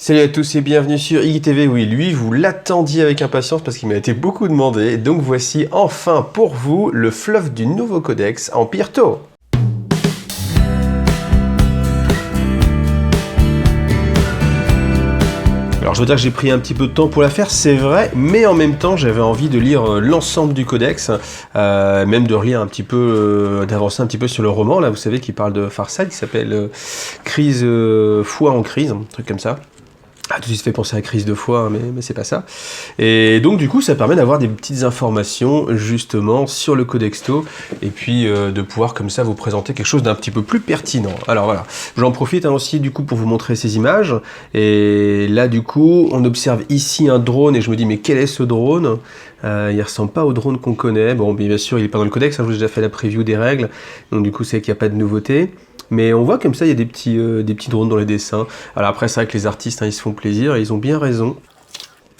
Salut à tous et bienvenue sur IGTV. Oui, lui, vous l'attendiez avec impatience parce qu'il m'a été beaucoup demandé. Donc voici enfin pour vous le fluff du nouveau codex Empire TOE. Alors je veux dire que j'ai pris un petit peu de temps pour la faire, c'est vrai, mais en même temps j'avais envie de lire l'ensemble du codex, même de relire un petit peu, d'avancer un petit peu sur le roman, là vous savez, qui parle de Farsight, qui s'appelle Crise, foi en crise, un truc comme ça. Ah, tout de suite fait penser à crise de foi, mais c'est pas ça. Et donc du coup ça permet d'avoir des petites informations justement sur le Codex TOE et puis de pouvoir comme ça vous présenter quelque chose d'un petit peu plus pertinent. Alors voilà, j'en profite aussi du coup pour vous montrer ces images. Et là du coup on observe ici un drone et je me dis mais quel est ce drone? Il ressemble pas au drone qu'on connaît. Bon bien sûr il est pas dans le Codex, hein, je vous ai déjà fait la preview des règles, donc du coup c'est qu'il n'y a pas de nouveauté. Mais on voit comme ça, il y a des petits drones dans les dessins. Alors après, c'est vrai que les artistes, hein, ils se font plaisir, et ils ont bien raison.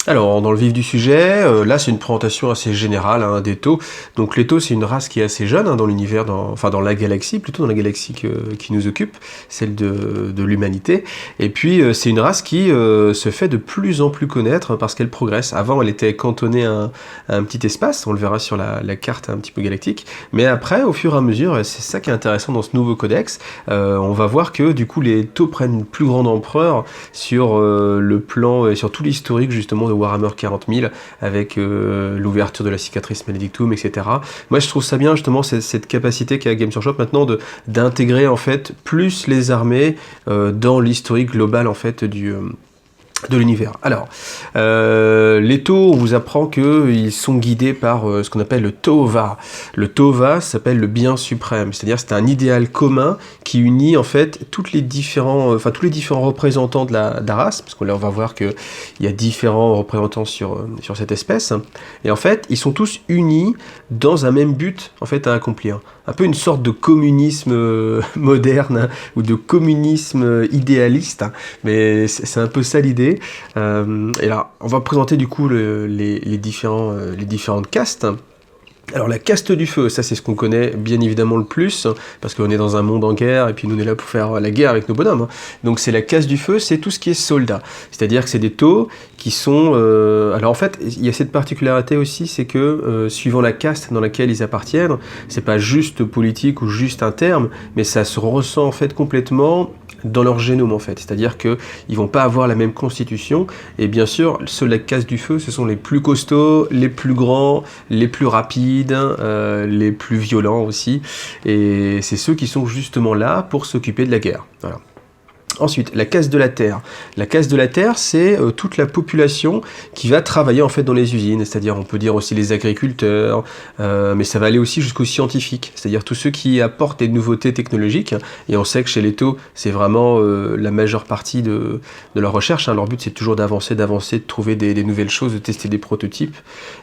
Alors, dans le vif du sujet, là c'est une présentation assez générale hein, des TOE. Donc les TOE c'est une race qui est assez jeune hein, dans l'univers, enfin dans la galaxie, plutôt dans la galaxie qui nous occupe, celle de l'humanité. Et puis c'est une race qui se fait de plus en plus connaître parce qu'elle progresse. Avant elle était cantonnée à un petit espace, on le verra sur la carte un petit peu galactique. Mais après, au fur et à mesure, c'est ça qui est intéressant dans ce nouveau codex, on va voir que du coup les TOE prennent une plus grande ampleur sur le plan et sur tout l'historique justement de Warhammer 40 000 avec l'ouverture de la cicatrice Maledictum, etc. Moi je trouve ça bien justement cette capacité qu'a Games Workshop maintenant d'intégrer en fait plus les armées dans l'historique global en fait de l'univers. Alors, les TOE, on vous apprend qu'ils sont guidés par ce qu'on appelle le TOEVA. Le TOEVA s'appelle le bien suprême, c'est-à-dire c'est un idéal commun qui unit en fait tous les différents représentants de la race, parce qu'on va voir qu'il y a différents représentants sur cette espèce, et en fait ils sont tous unis dans un même but en fait à accomplir. Un peu une sorte de communisme moderne ou de communisme idéaliste, mais c'est un peu ça l'idée. Et là, on va présenter du coup les différentes castes. Alors la caste du feu, ça c'est ce qu'on connaît bien évidemment le plus, parce qu'on est dans un monde en guerre, et puis nous on est là pour faire la guerre avec nos bonhommes. Donc c'est la caste du feu, c'est tout ce qui est soldat. C'est-à-dire que c'est des TOE qui sont... Alors en fait, il y a cette particularité aussi, c'est que suivant la caste dans laquelle ils appartiennent, c'est pas juste politique ou juste un terme, mais ça se ressent en fait complètement dans leur génome en fait, c'est-à-dire que ils vont pas avoir la même constitution, et bien sûr ceux de la caste du feu ce sont les plus costauds, les plus grands, les plus rapides, les plus violents aussi, et c'est ceux qui sont justement là pour s'occuper de la guerre. Voilà. Ensuite, la caste de la Terre. La caste de la Terre, c'est toute la population qui va travailler en fait dans les usines, c'est-à-dire on peut dire aussi les agriculteurs, mais ça va aller aussi jusqu'aux scientifiques, c'est-à-dire tous ceux qui apportent des nouveautés technologiques, et on sait que chez les TOE, c'est vraiment la majeure partie de leur recherche, hein. Leur but c'est toujours d'avancer, de trouver des nouvelles choses, de tester des prototypes.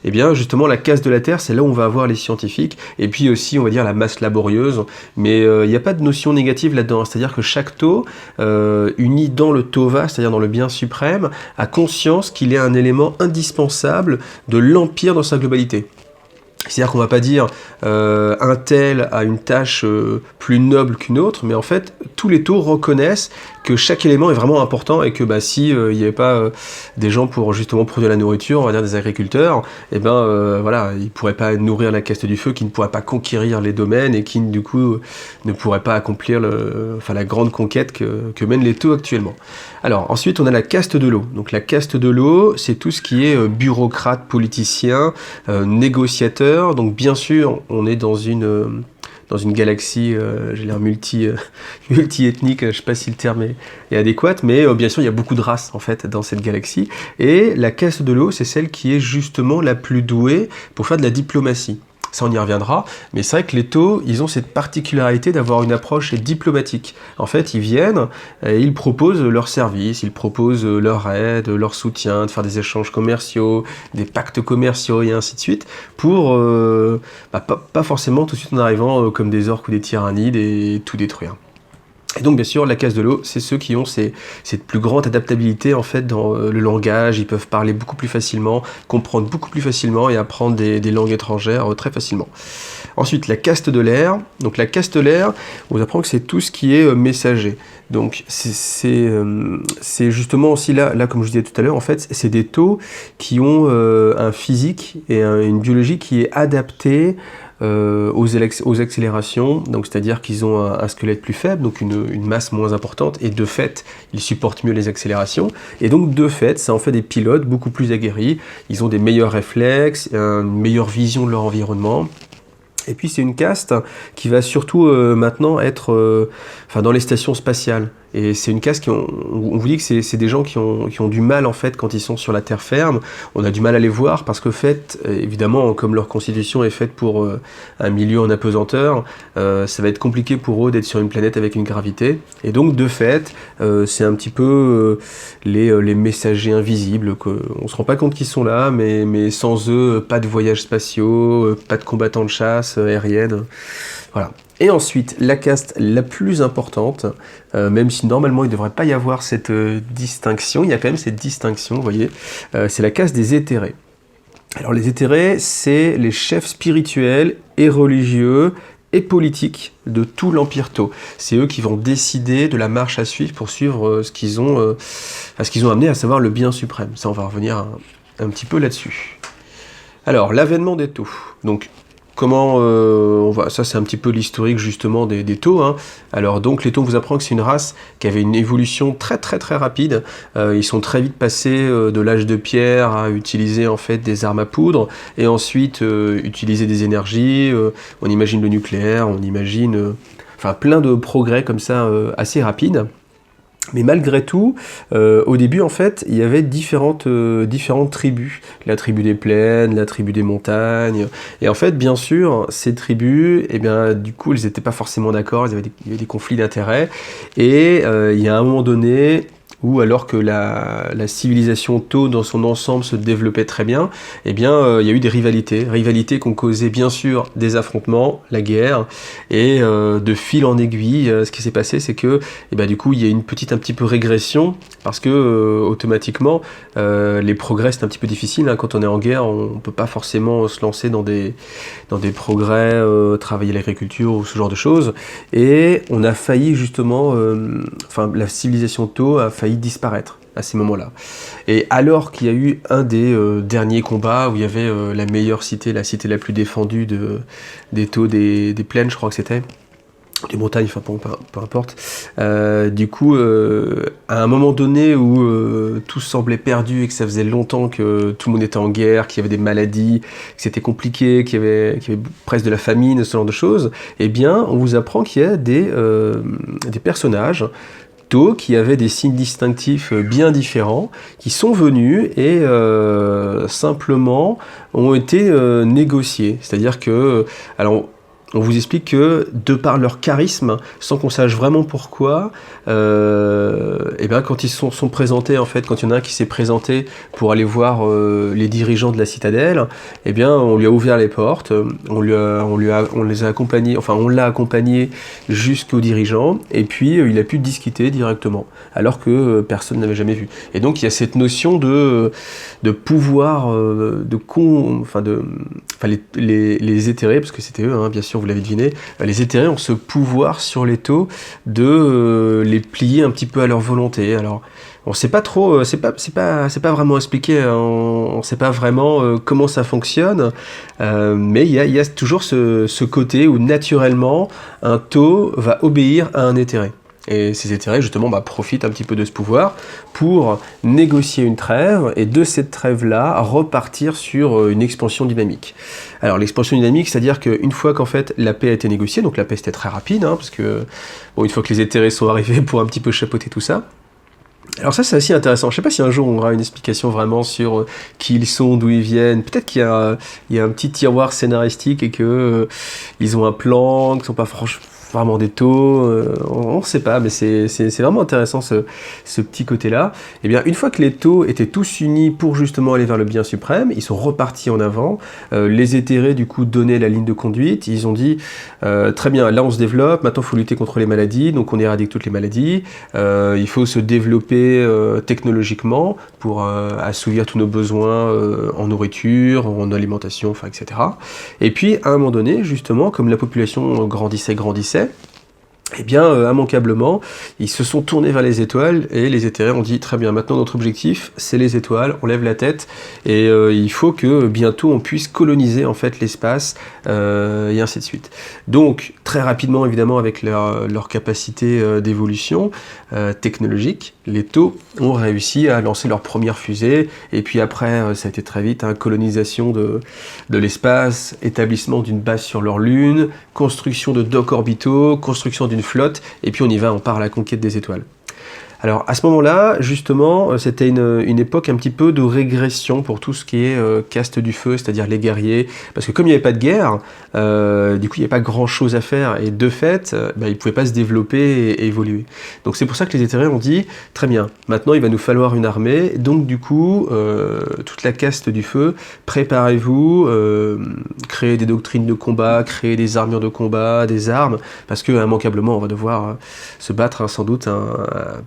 Et bien justement la caste de la Terre, c'est là où on va avoir les scientifiques, et puis aussi on va dire la masse laborieuse, mais il n'y a pas de notion négative là-dedans, c'est-à-dire que chaque TOE uni dans le TOEVA, c'est-à-dire dans le bien suprême, a conscience qu'il est un élément indispensable de l'Empire dans sa globalité. C'est-à-dire qu'on ne va pas dire un tel a une tâche plus noble qu'une autre, mais en fait, tous les TOE reconnaissent que chaque élément est vraiment important et que si il n'y avait pas des gens pour justement produire la nourriture, on va dire des agriculteurs, et voilà, ils ne pourraient pas nourrir la caste du feu, qui ne pourraient pas conquérir les domaines et qui du coup ne pourraient pas accomplir la grande conquête que mènent les TOE actuellement. Alors ensuite on a la caste de l'eau. Donc la caste de l'eau, c'est tout ce qui est bureaucrate, politicien, négociateur. Donc bien sûr on est dans une galaxie, j'ai l'air multi-ethnique, je ne sais pas si le terme est adéquat, mais bien sûr il y a beaucoup de races en fait dans cette galaxie, et la caste de l'eau c'est celle qui est justement la plus douée pour faire de la diplomatie. Ça on y reviendra, mais c'est vrai que les TOE, ils ont cette particularité d'avoir une approche diplomatique. En fait, ils viennent et ils proposent leurs services, ils proposent leur aide, leur soutien, de faire des échanges commerciaux, des pactes commerciaux et ainsi de suite, pour pas forcément tout de suite en arrivant comme des orques ou des tyrannides et tout détruire. Et donc bien sûr la caste de l'eau, c'est ceux qui ont cette plus grande adaptabilité en fait dans le langage, ils peuvent parler beaucoup plus facilement, comprendre beaucoup plus facilement et apprendre des langues étrangères très facilement. Ensuite la caste de l'air, donc la caste de l'air, on vous apprend que c'est tout ce qui est messager. Donc c'est justement aussi là, comme je disais tout à l'heure, en fait, c'est des taux qui ont un physique et une biologie qui est adaptée aux accélérations, donc c'est-à-dire qu'ils ont un squelette plus faible, donc une masse moins importante, et de fait, ils supportent mieux les accélérations, et donc de fait, ça en fait des pilotes beaucoup plus aguerris, ils ont des meilleurs réflexes, une meilleure vision de leur environnement. Et puis c'est une caste qui va surtout maintenant être dans les stations spatiales. Et c'est une caste on vous dit que c'est des gens qui ont du mal en fait quand ils sont sur la terre ferme. On a du mal à les voir parce que fait, évidemment, comme leur constitution est faite pour un milieu en apesanteur, ça va être compliqué pour eux d'être sur une planète avec une gravité. Et donc de fait, c'est un petit peu les messagers invisibles. On se rend pas compte qu'ils sont là, mais sans eux, pas de voyages spatiaux, pas de combattants de chasse aérienne. Voilà. Et ensuite, la caste la plus importante, même si normalement il ne devrait pas y avoir cette distinction, il y a quand même cette distinction, vous voyez, c'est la caste des éthérés. Alors les éthérés, c'est les chefs spirituels et religieux et politiques de tout l'Empire Tau. C'est eux qui vont décider de la marche à suivre pour suivre ce qu'ils ont amené, à savoir le bien suprême. Ça, on va revenir un petit peu là-dessus. Alors, l'avènement des Tau. Donc, comment ça c'est un petit peu l'historique justement des taux. Hein. Alors donc les taux, on vous apprend que c'est une race qui avait une évolution très très très rapide. Ils sont très vite passés de l'âge de pierre à utiliser en fait des armes à poudre et ensuite utiliser des énergies. On imagine le nucléaire, on imagine plein de progrès comme ça assez rapides. Mais malgré tout, au début, en fait, il y avait différentes tribus. La tribu des plaines, la tribu des montagnes. Et en fait, bien sûr, ces tribus, du coup, elles n'étaient pas forcément d'accord, il y avait des conflits d'intérêts. Et il y a un moment donné où, alors que la civilisation Tau dans son ensemble se développait très bien, il y a eu des rivalités qui ont causé bien sûr des affrontements, la guerre, et de fil en aiguille, ce qui s'est passé, c'est que du coup il y a une un petit peu régression, parce que automatiquement les progrès c'est un petit peu difficile, hein. Quand on est en guerre, on peut pas forcément se lancer dans des progrès, travailler l'agriculture ou ce genre de choses, et on a failli justement, la civilisation Tau a failli disparaître à ces moments-là. Et alors qu'il y a eu un des derniers combats où il y avait la meilleure cité, la cité la plus défendue des Tau des plaines, je crois que c'était, des montagnes, peu importe. Du coup, à un moment donné où tout semblait perdu et que ça faisait longtemps que tout le monde était en guerre, qu'il y avait des maladies, que c'était compliqué, qu'il y avait presque de la famine, ce genre de choses, on vous apprend qu'il y a des personnages Tau qui avaient des signes distinctifs bien différents, qui sont venus et simplement ont été négociés. C'est-à-dire que, on vous explique que, de par leur charisme, sans qu'on sache vraiment pourquoi, quand ils sont présentés, en fait, quand il y en a un qui s'est présenté pour aller voir les dirigeants de la citadelle, on lui a ouvert les portes, on les a accompagnés, on l'a accompagné jusqu'aux dirigeants, et puis il a pu discuter directement, alors que personne n'avait jamais vu. Et donc il y a cette notion de pouvoir, les éthérés, parce que c'était eux, hein, bien sûr, vous l'avez deviné, les éthérés ont ce pouvoir sur les Tau de les plier un petit peu à leur volonté. Alors, on sait pas trop, c'est pas vraiment expliqué, hein, on sait pas vraiment comment ça fonctionne, mais il y a toujours ce côté où naturellement un Tau va obéir à un éthéré. Et ces éthérés, justement, profitent un petit peu de ce pouvoir pour négocier une trêve, et de cette trêve-là, repartir sur une expansion dynamique. Alors, l'expansion dynamique, c'est-à-dire qu'une fois qu'en fait la paix a été négociée, donc la paix c'était très rapide, hein, parce que, une fois que les éthérés sont arrivés pour un petit peu chapeauter tout ça, alors ça c'est assez intéressant, je sais pas si un jour on aura une explication vraiment sur qui ils sont, d'où ils viennent, peut-être qu'il y a un petit tiroir scénaristique et que ils ont un plan, qu'ils sont pas vraiment des Tau, on ne sait pas, mais c'est vraiment intéressant ce petit côté-là. Une fois que les Tau étaient tous unis pour justement aller vers le bien suprême, ils sont repartis en avant, les éthérés du coup donnaient la ligne de conduite, ils ont dit très bien, là on se développe, maintenant il faut lutter contre les maladies, donc on éradique toutes les maladies, il faut se développer technologiquement pour assouvir tous nos besoins en nourriture, en alimentation, etc. Et puis à un moment donné, justement, comme la population grandissait, Eh bien, immanquablement, ils se sont tournés vers les étoiles et les Éthériens ont dit très bien, maintenant notre objectif c'est les étoiles, on lève la tête et il faut que bientôt on puisse coloniser en fait l'espace et ainsi de suite. Donc très rapidement évidemment avec leur capacité d'évolution technologique, les Taux ont réussi à lancer leur première fusée et puis après ça a été très vite, colonisation de l'espace, établissement d'une base sur leur lune, construction de docks orbitaux, construction d'une flotte, et puis on y va, on part à la conquête des étoiles. Alors à ce moment-là, justement, c'était une époque un petit peu de régression pour tout ce qui est caste du feu, c'est-à-dire les guerriers, parce que comme il n'y avait pas de guerre, du coup il n'y avait pas grand-chose à faire, et de fait, ils ne pouvaient pas se développer et évoluer. Donc c'est pour ça que les Éthériens ont dit, très bien, maintenant il va nous falloir une armée, donc du coup, toute la caste du feu, préparez-vous, créez des doctrines de combat, créez des armures de combat, des armes, parce que immanquablement on va devoir se battre sans doute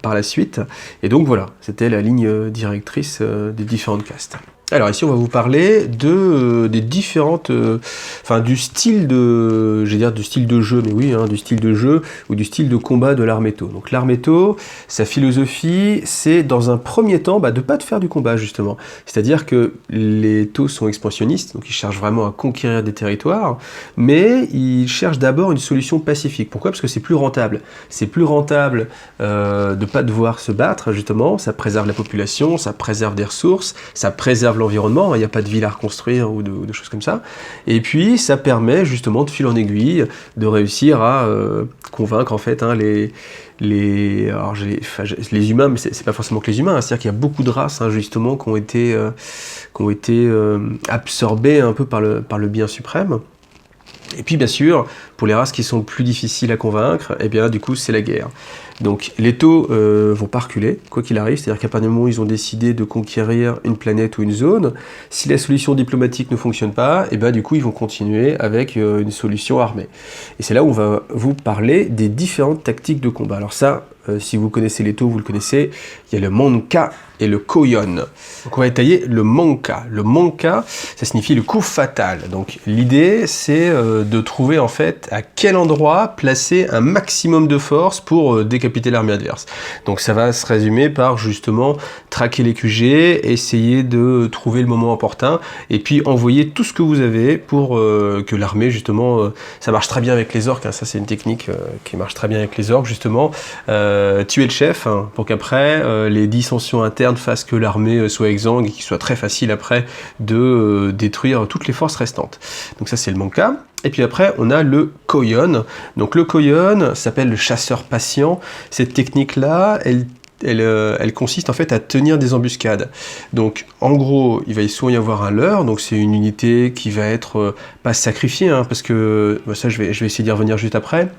par la suite. Et donc voilà, c'était la ligne directrice des différentes castes. Alors ici on va vous parler des différentes, du style de, du style de jeu, mais oui, du style de jeu ou du style de combat de l'Arméto. Donc l'Arméto, sa philosophie, c'est dans un premier temps de pas de faire du combat justement. C'est-à-dire que les Taux sont expansionnistes, donc ils cherchent vraiment à conquérir des territoires, mais ils cherchent d'abord une solution pacifique. Pourquoi ? Parce que c'est plus rentable. C'est plus rentable de pas devoir se battre justement, ça préserve la population, ça préserve des ressources, ça préserve l'environnement, il n'y a pas de ville à reconstruire ou de choses comme ça. Et puis ça permet justement de fil en aiguille de réussir à convaincre en fait les humains, mais c'est pas forcément que les humains, c'est-à-dire qu'il y a beaucoup de races justement qui ont été absorbées un peu par le bien suprême. Et puis bien sûr, pour les races qui sont plus difficiles à convaincre, eh bien du coup c'est la guerre. Donc les Taux vont pas reculer, quoi qu'il arrive, c'est-à-dire qu'à partir du moment où ils ont décidé de conquérir une planète ou une zone, si la solution diplomatique ne fonctionne pas, eh bien du coup ils vont continuer avec une solution armée. Et c'est là où on va vous parler des différentes tactiques de combat. Alors ça, si vous connaissez les Taux, vous le connaissez, il y a le Manka et le Koyon. Donc on va détailler le Manka. Le Manka, ça signifie le coup fatal. Donc l'idée, c'est de trouver en fait à quel endroit placer un maximum de force pour décapiter l'armée adverse. Donc ça va se résumer par justement traquer les QG, essayer de trouver le moment opportun, et puis envoyer tout ce que vous avez pour que l'armée justement, ça marche très bien avec les orques, ça c'est une technique qui marche très bien avec les orques justement, tuer le chef pour qu'après les dissensions internes fassent que l'armée soit exsangue et qu'il soit très facile après de détruire toutes les forces restantes. Donc ça c'est le Manka. Et puis après, on a le Koyon. Donc le Koyon s'appelle le chasseur patient. Cette technique-là, elle consiste en fait à tenir des embuscades. Donc en gros, il va souvent y avoir un leurre, donc c'est une unité qui va être pas sacrifiée, parce que ça je vais essayer d'y revenir juste après.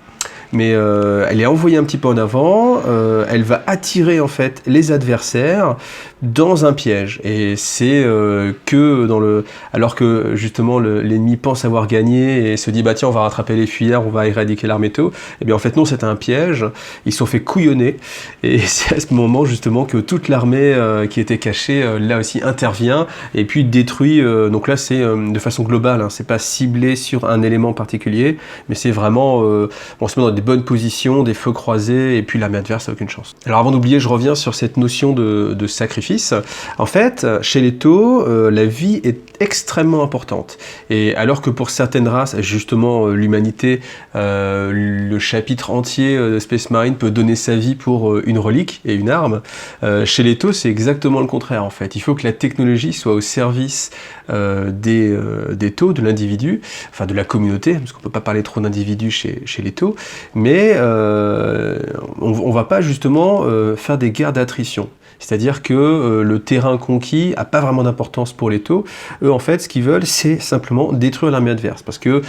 Mais elle est envoyée un petit peu en avant, elle va attirer en fait les adversaires dans un piège. Et c'est alors que justement l'ennemi pense avoir gagné et se dit tiens on va rattraper les fuyards, on va éradiquer l'Arméto, et bien en fait non, c'est un piège, ils se sont fait couillonner, et c'est à ce moment justement que toute l'armée qui était cachée là aussi intervient et puis détruit, donc là c'est de façon globale, c'est pas ciblé sur un élément particulier, mais c'est vraiment on se met dans des bonnes positions, des feux croisés, et puis l'armée adverse n'a aucune chance. Alors avant d'oublier, je reviens sur cette notion de sacrifice. En fait, chez les Taux, la vie est extrêmement importante. Et alors que pour certaines races, justement l'humanité, le chapitre entier de Space Marine peut donner sa vie pour une relique et une arme, chez les Taux, c'est exactement le contraire en fait. Il faut que la technologie soit au service des Taux, de l'individu, enfin de la communauté, parce qu'on ne peut pas parler trop d'individus chez les Taux, mais on ne va pas justement faire des guerres d'attrition. C'est-à-dire que le terrain conquis n'a pas vraiment d'importance pour les Taux. Eux, en fait, ce qu'ils veulent, c'est simplement détruire l'armée adverse. Parce que,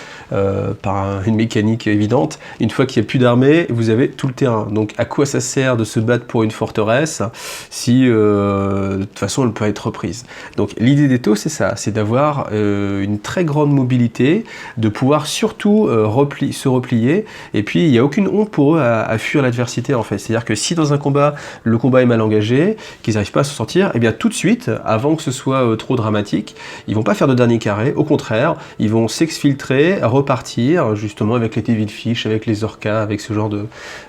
par une mécanique évidente, une fois qu'il n'y a plus d'armée, vous avez tout le terrain. Donc, à quoi ça sert de se battre pour une forteresse si, de toute façon, elle peut être reprise? Donc, l'idée des Taux, c'est ça. C'est d'avoir une très grande mobilité, de pouvoir surtout se replier. Et puis, il n'y a aucune honte pour eux à fuir l'adversité, en fait. C'est-à-dire que si, dans un combat, le combat est mal engagé, qu'ils n'arrivent pas à s'en sortir, et bien tout de suite, avant que ce soit trop dramatique, ils vont pas faire de dernier carré, au contraire, ils vont s'exfiltrer, repartir, justement avec les Devilfish, avec les Orcas, avec ce genre de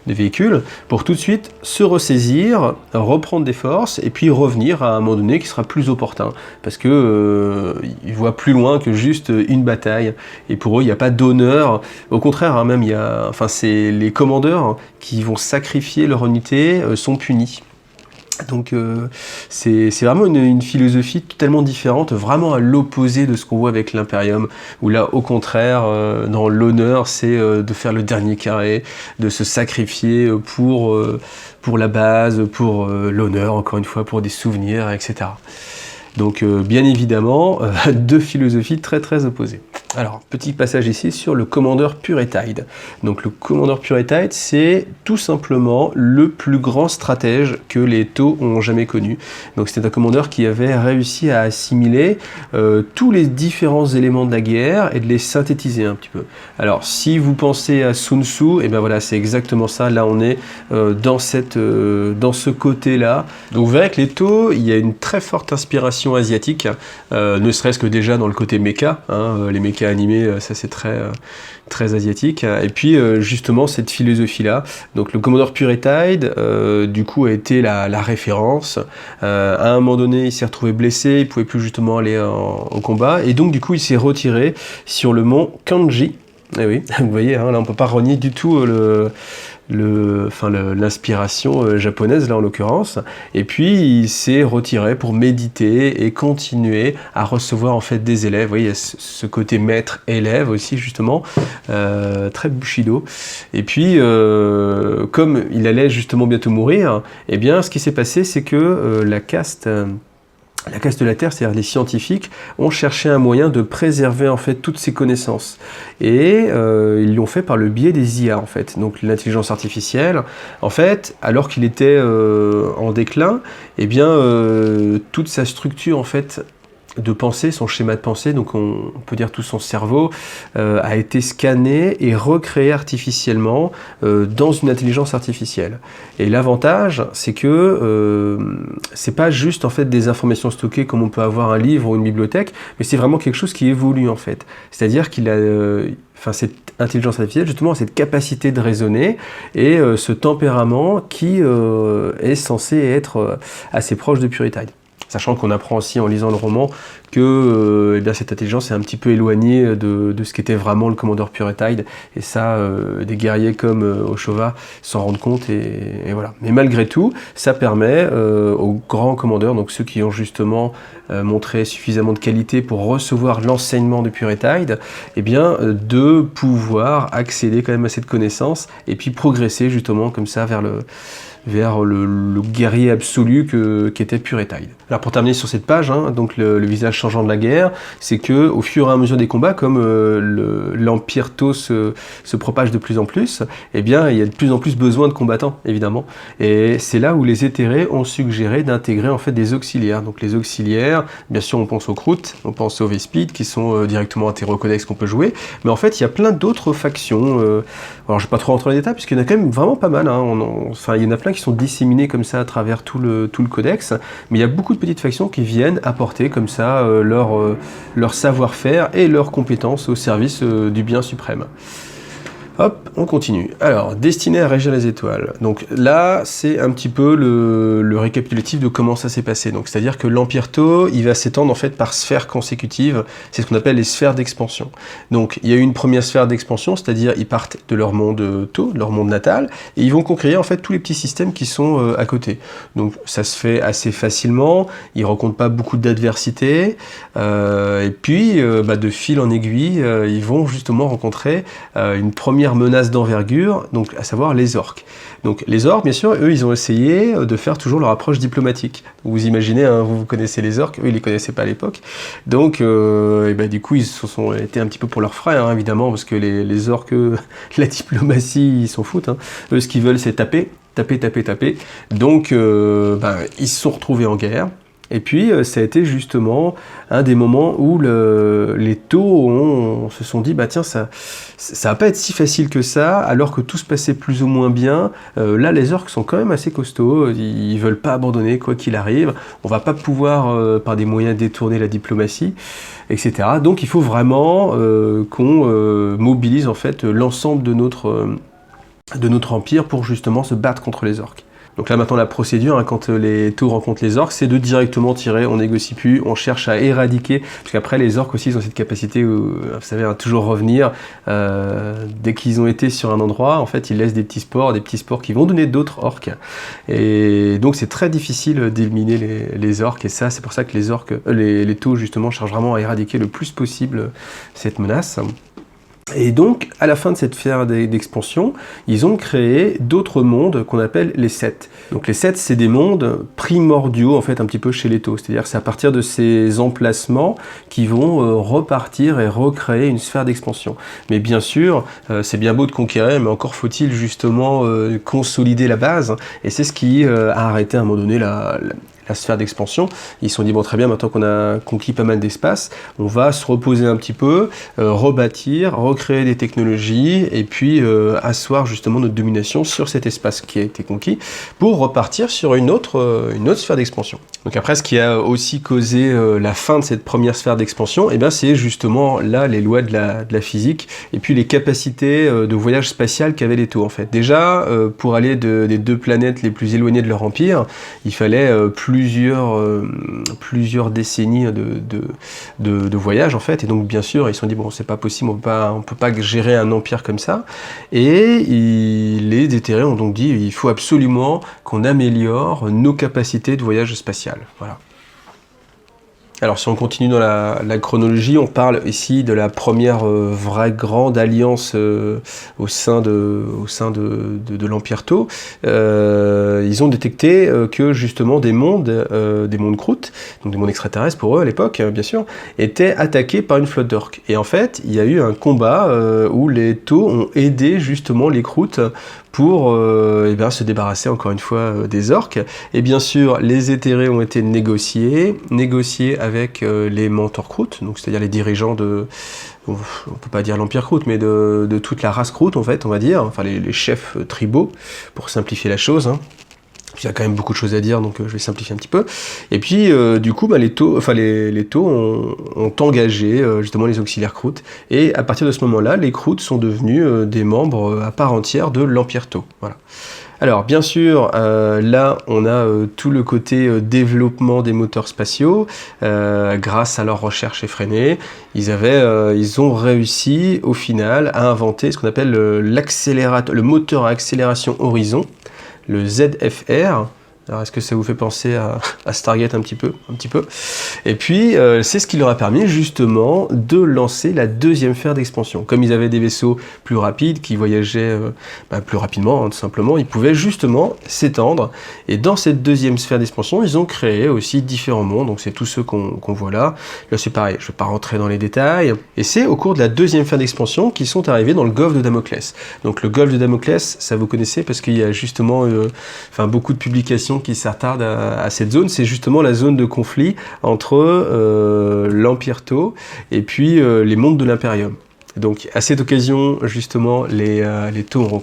véhicules, pour tout de suite se ressaisir, reprendre des forces, et puis revenir à un moment donné qui sera plus opportun, parce que ils voient plus loin que juste une bataille, et pour eux, il n'y a pas d'honneur, au contraire, hein, même, c'est les commandeurs qui vont sacrifier leur unité, sont punis. Donc c'est vraiment une philosophie totalement différente, vraiment à l'opposé de ce qu'on voit avec l'Imperium, où là au contraire, dans l'honneur, c'est de faire le dernier carré, de se sacrifier pour la base, pour l'honneur, encore une fois, pour des souvenirs, etc. Donc bien évidemment, deux philosophies très très opposées. Alors, petit passage ici sur le Commander Puretide. Donc le Commander Puretide, c'est tout simplement le plus grand stratège que les Tau ont jamais connu. Donc c'est un commandeur qui avait réussi à assimiler tous les différents éléments de la guerre et de les synthétiser un petit peu. Alors si vous pensez à Sun Tzu, et ben voilà, c'est exactement ça. Là on est dans ce côté-là. Donc vous verrez que les Tau, il y a une très forte inspiration asiatique, ne serait-ce que déjà dans le côté mecha, hein, les mechas animés, ça c'est très asiatique, et puis justement cette philosophie-là, donc le Commodore Puretide, du coup a été la référence, à un moment donné il s'est retrouvé blessé, il pouvait plus justement aller au combat, et donc du coup il s'est retiré sur le mont Kanji. Et oui, vous voyez, hein, là on peut pas renier du tout l'inspiration japonaise là en l'occurrence, et puis il s'est retiré pour méditer et continuer à recevoir en fait des élèves. Vous voyez, il y a ce côté maître-élève aussi justement, très Bushido. Et puis comme il allait justement bientôt mourir, et bien ce qui s'est passé c'est que la caste de la Terre, c'est-à-dire les scientifiques, ont cherché un moyen de préserver en fait toutes ces connaissances. Et ils l'ont fait par le biais des IA en fait. Donc l'intelligence artificielle, en fait, alors qu'il était en déclin, eh bien toute sa structure en fait de pensée, son schéma de pensée, donc on peut dire tout son cerveau, a été scanné et recréé artificiellement dans une intelligence artificielle. Et l'avantage, c'est que c'est pas juste en fait des informations stockées comme on peut avoir un livre ou une bibliothèque, mais c'est vraiment quelque chose qui évolue en fait. C'est-à-dire qu'il a cette intelligence artificielle, justement, a cette capacité de raisonner et ce tempérament qui est censé être assez proche de Puretide. Sachant qu'on apprend aussi en lisant le roman que cette intelligence est un petit peu éloignée de ce qu'était vraiment le Commodore Puretide, et ça, des guerriers comme Oshova s'en rendent compte, et voilà. Mais malgré tout, ça permet aux grands commandeurs, donc ceux qui ont justement montré suffisamment de qualité pour recevoir l'enseignement de Puretide, eh bien, de pouvoir accéder quand même à cette connaissance, et puis progresser justement comme ça vers le guerrier absolu qu'était Puretide. Alors pour terminer sur cette page, hein, donc le visage changeant de la guerre, c'est que au fur et à mesure des combats, comme l'Empire Tau se propage de plus en plus, eh bien il y a de plus en plus besoin de combattants, évidemment. Et c'est là où les éthérés ont suggéré d'intégrer en fait des auxiliaires. Donc les auxiliaires, bien sûr on pense aux Kroot, on pense aux Vespid, qui sont directement intégrés au codex qu'on peut jouer, mais en fait il y a plein d'autres factions. Alors je ne vais pas trop rentrer dans les détails, puisqu'il y en a quand même vraiment pas mal, hein. Il y en a plein qui sont disséminés comme ça à travers tout le codex, mais il y a beaucoup de petites factions qui viennent apporter comme ça leur savoir-faire et leurs compétences au service du bien suprême. Hop, on continue. Alors, destiné à régir les étoiles. Donc là, c'est un petit peu le récapitulatif de comment ça s'est passé. Donc, c'est-à-dire que l'Empire Tau, il va s'étendre en fait par sphères consécutives. C'est ce qu'on appelle les sphères d'expansion. Donc, il y a eu une première sphère d'expansion, c'est-à-dire ils partent de leur monde Tau, de leur monde natal, et ils vont conquérir en fait tous les petits systèmes qui sont à côté. Donc, ça se fait assez facilement. Ils rencontrent pas beaucoup d'adversité. Et puis, de fil en aiguille, ils vont justement rencontrer une première menace d'envergure, donc à savoir les orques. Donc les orques, bien sûr, eux, ils ont essayé de faire toujours leur approche diplomatique. Vous imaginez, hein, vous connaissez les orques, eux, ils les connaissaient pas à l'époque. Donc, du coup, ils se sont été un petit peu pour leurs frères, hein, évidemment, parce que les orques, la diplomatie, ils s'en foutent. Hein. Eux, ce qu'ils veulent, c'est taper. Donc, ils se sont retrouvés en guerre. Et puis, ça a été justement un des moments où les Taux se sont dit, bah tiens, ça va pas être si facile que ça, alors que tout se passait plus ou moins bien. Là, les orques sont quand même assez costauds, ils veulent pas abandonner quoi qu'il arrive. On va pas pouvoir, par des moyens détourner la diplomatie, etc. Donc, il faut vraiment qu'on mobilise en fait l'ensemble de notre empire pour justement se battre contre les orques. Donc là maintenant la procédure, quand les Taux rencontrent les orques, c'est de directement tirer, on négocie plus, on cherche à éradiquer, parce qu'après les orques aussi ils ont cette capacité, vous savez, à toujours revenir, dès qu'ils ont été sur un endroit, en fait ils laissent des petits spores qui vont donner d'autres orques, et donc c'est très difficile d'éliminer les orques, et ça c'est pour ça que les Taux justement cherchent vraiment à éradiquer le plus possible cette menace. Et donc, à la fin de cette phase d'expansion, ils ont créé d'autres mondes qu'on appelle les Sept. Donc les Sept, c'est des mondes primordiaux, en fait, un petit peu chez les Taux. C'est-à-dire que c'est à partir de ces emplacements qu'ils vont repartir et recréer une sphère d'expansion. Mais bien sûr, c'est bien beau de conquérir, mais encore faut-il justement consolider la base. Et c'est ce qui a arrêté à un moment donné la sphère d'expansion. Ils se sont dit, bon très bien, maintenant qu'on a conquis pas mal d'espace, on va se reposer un petit peu, rebâtir, recréer des technologies, et puis asseoir justement notre domination sur cet espace qui a été conquis, pour repartir sur une autre sphère d'expansion. Donc après, ce qui a aussi causé la fin de cette première sphère d'expansion, eh bien, c'est justement là les lois de la physique, et puis les capacités de voyage spatial qu'avaient les Taux en fait. Déjà, pour aller des deux planètes les plus éloignées de leur empire, il fallait plusieurs décennies de voyage en fait, et donc bien sûr ils se sont dit bon c'est pas possible, on peut pas gérer un empire comme ça, et les déterrés ont donc dit il faut absolument qu'on améliore nos capacités de voyage spatial. Voilà. Alors si on continue dans la chronologie, on parle ici de la première vraie grande alliance au sein de l'Empire Tau. Ils ont détecté que justement des mondes croûtes, donc des mondes extraterrestres pour eux à l'époque, bien sûr, étaient attaqués par une flotte d'orques. Et en fait, il y a eu un combat où les Tau ont aidé justement les croûtes pour se débarrasser encore une fois des orques. Et bien sûr, les éthérés ont été négociés avec les mentors croûtes, donc c'est-à-dire les dirigeants on peut pas dire l'Empire croûte, mais de toute la race croûte en fait, on va dire, enfin les chefs tribaux, pour simplifier la chose, hein. Il y a quand même beaucoup de choses à dire, donc je vais simplifier un petit peu. Et puis, du coup, les Taux ont engagé justement les auxiliaires croûtes. Et à partir de ce moment-là, les croûtes sont devenus des membres à part entière de l'Empire Tau. Voilà. Alors, bien sûr, là, on a tout le côté développement des moteurs spatiaux. Grâce à leur recherche effrénée, ils ont réussi, au final, à inventer ce qu'on appelle le moteur à accélération horizon, le ZFR. Alors est-ce que ça vous fait penser à Stargate un petit peu? Et puis c'est ce qui leur a permis justement de lancer la deuxième sphère d'expansion. Comme ils avaient des vaisseaux plus rapides qui voyageaient plus rapidement, hein, tout simplement, ils pouvaient justement s'étendre. Et dans cette deuxième sphère d'expansion, ils ont créé aussi différents mondes. Donc c'est tous ceux qu'on voit là. Là c'est pareil, je ne vais pas rentrer dans les détails. Et c'est au cours de la deuxième sphère d'expansion qu'ils sont arrivés dans le golfe de Damoclès. Donc le golfe de Damoclès, ça vous connaissez parce qu'il y a justement beaucoup de publications qui s'attardent à cette zone. C'est justement la zone de conflit entre l'Empire Tau et puis les mondes de l'Imperium. Donc à cette occasion, justement, les Tau ont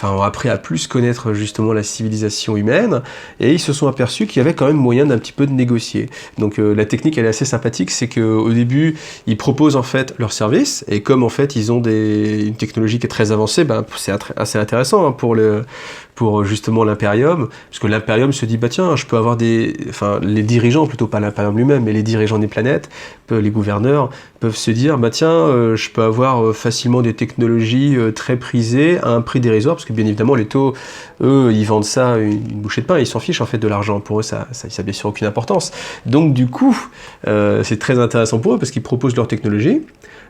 ont appris à plus connaître justement la civilisation humaine, et ils se sont aperçus qu'il y avait quand même moyen d'un petit peu de négocier. Donc la technique elle est assez sympathique, c'est qu'au début, ils proposent en fait leur service, et comme en fait ils ont une technologie qui est très avancée, c'est assez intéressant hein, pour justement l'Imperium, parce que l'Imperium se dit, tiens, je peux avoir les dirigeants, plutôt pas l'Imperium lui-même, mais les dirigeants des planètes, les gouverneurs, peuvent se dire, je peux avoir facilement des technologies très prisées à un prix dérisoire, parce que bien évidemment, les Tau, eux, ils vendent ça une bouchée de pain, ils s'en fichent en fait de l'argent, pour eux, ça n'a bien sûr aucune importance. Donc du coup, c'est très intéressant pour eux, parce qu'ils proposent leur technologie.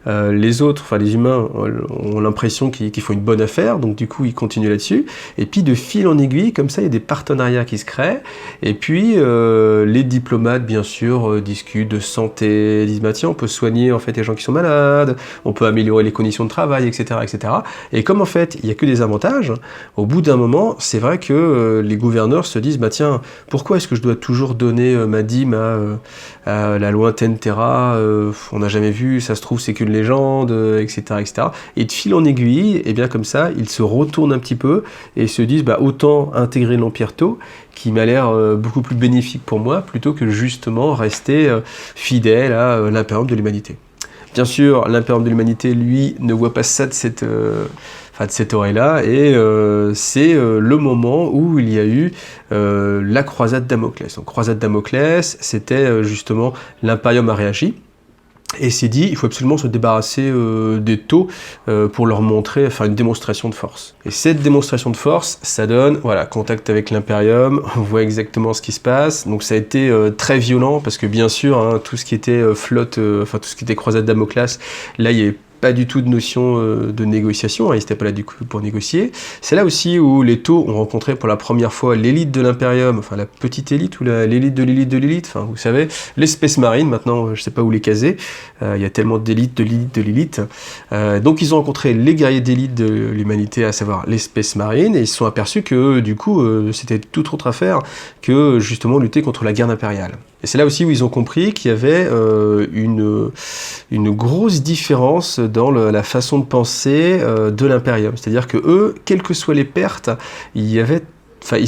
Les humains ont l'impression qu'ils font une bonne affaire, donc du coup ils continuent là-dessus, et puis de de fil en aiguille, comme ça, il y a des partenariats qui se créent. Et puis, les diplomates, bien sûr, discutent de santé, disent, bah, tiens, on peut soigner en fait les gens qui sont malades, on peut améliorer les conditions de travail, etc., etc. Et comme en fait, il n'y a que des avantages, au bout d'un moment, c'est vrai que les gouverneurs se disent, bah tiens, pourquoi est-ce que je dois toujours donner ma dîme à la lointaine Terra, on n'a jamais vu, ça se trouve, c'est qu'une légende, etc., etc. Et de fil en aiguille, et bien comme ça, ils se retournent un petit peu et se disent, bah autant intégrer l'Empire Tau, qui m'a l'air beaucoup plus bénéfique pour moi, plutôt que justement rester fidèle à l'impérium de l'humanité. Bien sûr, l'impérium de l'humanité, lui, ne voit pas ça de cette oreille-là, et c'est le moment où il y a eu la croisade Damoclès. Donc, croisade Damoclès, c'était justement l'impérium a réagi, et s'est dit, il faut absolument se débarrasser des Tau pour leur montrer, faire une démonstration de force. Et cette démonstration de force, ça donne, voilà, contact avec l'Imperium, on voit exactement ce qui se passe. Donc ça a été très violent, parce que bien sûr, hein, tout ce qui était flotte, tout ce qui était croisade Damoclès, là il y avait pas du tout de notion de négociation, hein, ils n'étaient pas là du coup pour négocier. C'est là aussi où les Tau ont rencontré pour la première fois l'élite de l'Imperium, enfin la petite élite ou l'élite de l'élite de l'élite, enfin vous savez, les Space Marines, maintenant je sais pas où les caser, il y a tellement d'élite, de l'élite, de l'élite. Donc ils ont rencontré les guerriers d'élite de l'humanité, à savoir les Space Marines, et ils se sont aperçus que du coup c'était toute autre affaire que justement lutter contre la guerre impériale. Et c'est là aussi où ils ont compris qu'il y avait une grosse différence dans la façon de penser de l'Imperium. C'est-à-dire que eux, quelles que soient les pertes, ils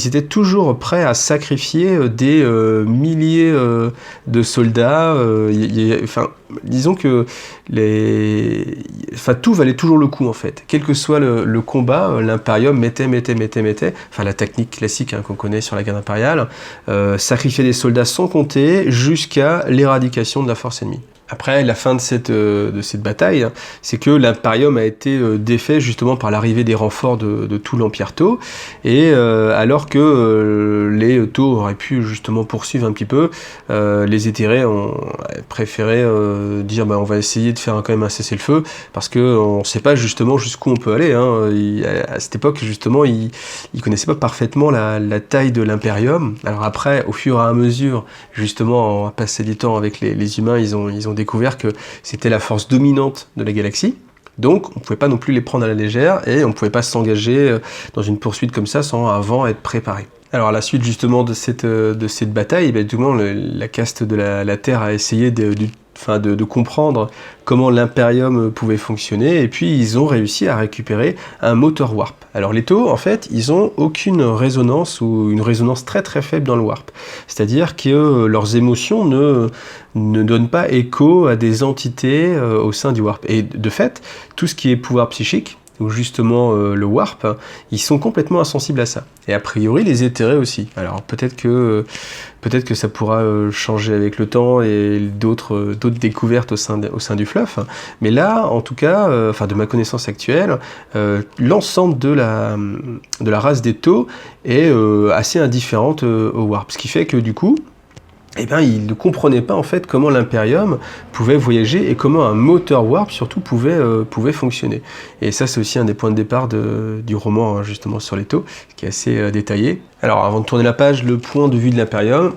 étaient toujours prêts à sacrifier des milliers de soldats. Disons que tout valait toujours le coup en fait. Quel que soit le combat, l'Imperium mettait. Enfin, la technique classique qu'on connaît sur la guerre impériale, sacrifier des soldats sans compter jusqu'à l'éradication de la force ennemie. Après, la fin de cette bataille, c'est que l'Imperium a été défait justement par l'arrivée des renforts de tout l'Empire Tau, et alors que les Tau auraient pu justement poursuivre un petit peu, les éthérés ont préféré dire on va essayer de faire quand même un cessez-le-feu, parce qu'on ne sait pas justement jusqu'où on peut aller. Hein. À cette époque, justement, ils ne connaissaient pas parfaitement la taille de l'Imperium. Alors après, au fur et à mesure, justement, en passant du temps avec les humains, ils ont découvert que c'était la force dominante de la galaxie. Donc, on ne pouvait pas non plus les prendre à la légère, et on ne pouvait pas s'engager dans une poursuite comme ça sans avant être préparé. Alors, à la suite justement de cette bataille, la caste de la Terre a essayé de comprendre comment l'Imperium pouvait fonctionner, et puis ils ont réussi à récupérer un moteur warp. Alors les Tau, en fait, ils ont aucune résonance, ou une résonance très très faible dans le warp. C'est-à-dire que leurs émotions ne donnent pas écho à des entités au sein du warp. Et de fait, tout ce qui est pouvoir psychique, ou justement le warp, ils sont complètement insensibles à ça. Et a priori, les éthérés aussi. Alors peut-être que ça pourra changer avec le temps et d'autres découvertes au sein du fluff. Mais là, en tout cas, de ma connaissance actuelle, l'ensemble de la race des Tau est assez indifférente au warp. Ce qui fait que du coup, ils ne comprenaient pas en fait comment l'Imperium pouvait voyager et comment un moteur warp surtout pouvait fonctionner. Et ça, c'est aussi un des points de départ du roman, hein, justement sur les Tau, qui est assez détaillé. Alors avant de tourner la page, le point de vue de l'Imperium.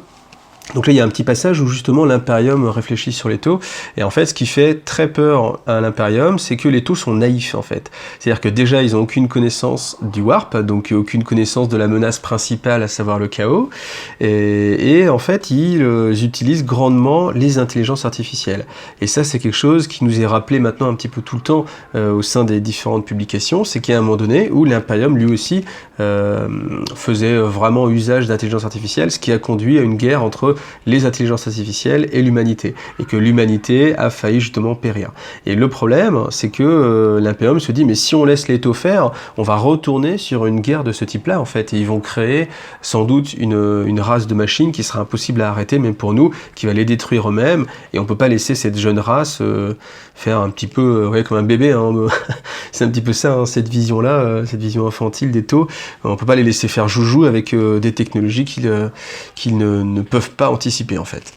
Donc là, il y a un petit passage où justement l'Imperium réfléchit sur les Tau, et en fait, ce qui fait très peur à l'Imperium, c'est que les Tau sont naïfs en fait. C'est-à-dire que déjà, ils n'ont aucune connaissance du warp, donc aucune connaissance de la menace principale, à savoir le chaos, et en fait, ils utilisent grandement les intelligences artificielles. Et ça, c'est quelque chose qui nous est rappelé maintenant un petit peu tout le temps au sein des différentes publications, c'est qu'il y a un moment donné où l'Imperium, lui aussi, faisait vraiment usage d'intelligence artificielle, ce qui a conduit à une guerre entre les intelligences artificielles et l'humanité, et que l'humanité a failli justement périr. Et le problème, c'est que l'Imperium se dit, mais si on laisse les Tau faire, on va retourner sur une guerre de ce type-là, en fait, et ils vont créer sans doute une race de machines qui sera impossible à arrêter, même pour nous, qui va les détruire eux-mêmes, et on peut pas laisser cette jeune race faire un petit peu comme un bébé, hein. C'est un petit peu ça, hein, cette vision-là, cette vision infantile des Tau. On peut pas les laisser faire joujou avec des technologies qu'ils ne peuvent pas anticiper en fait.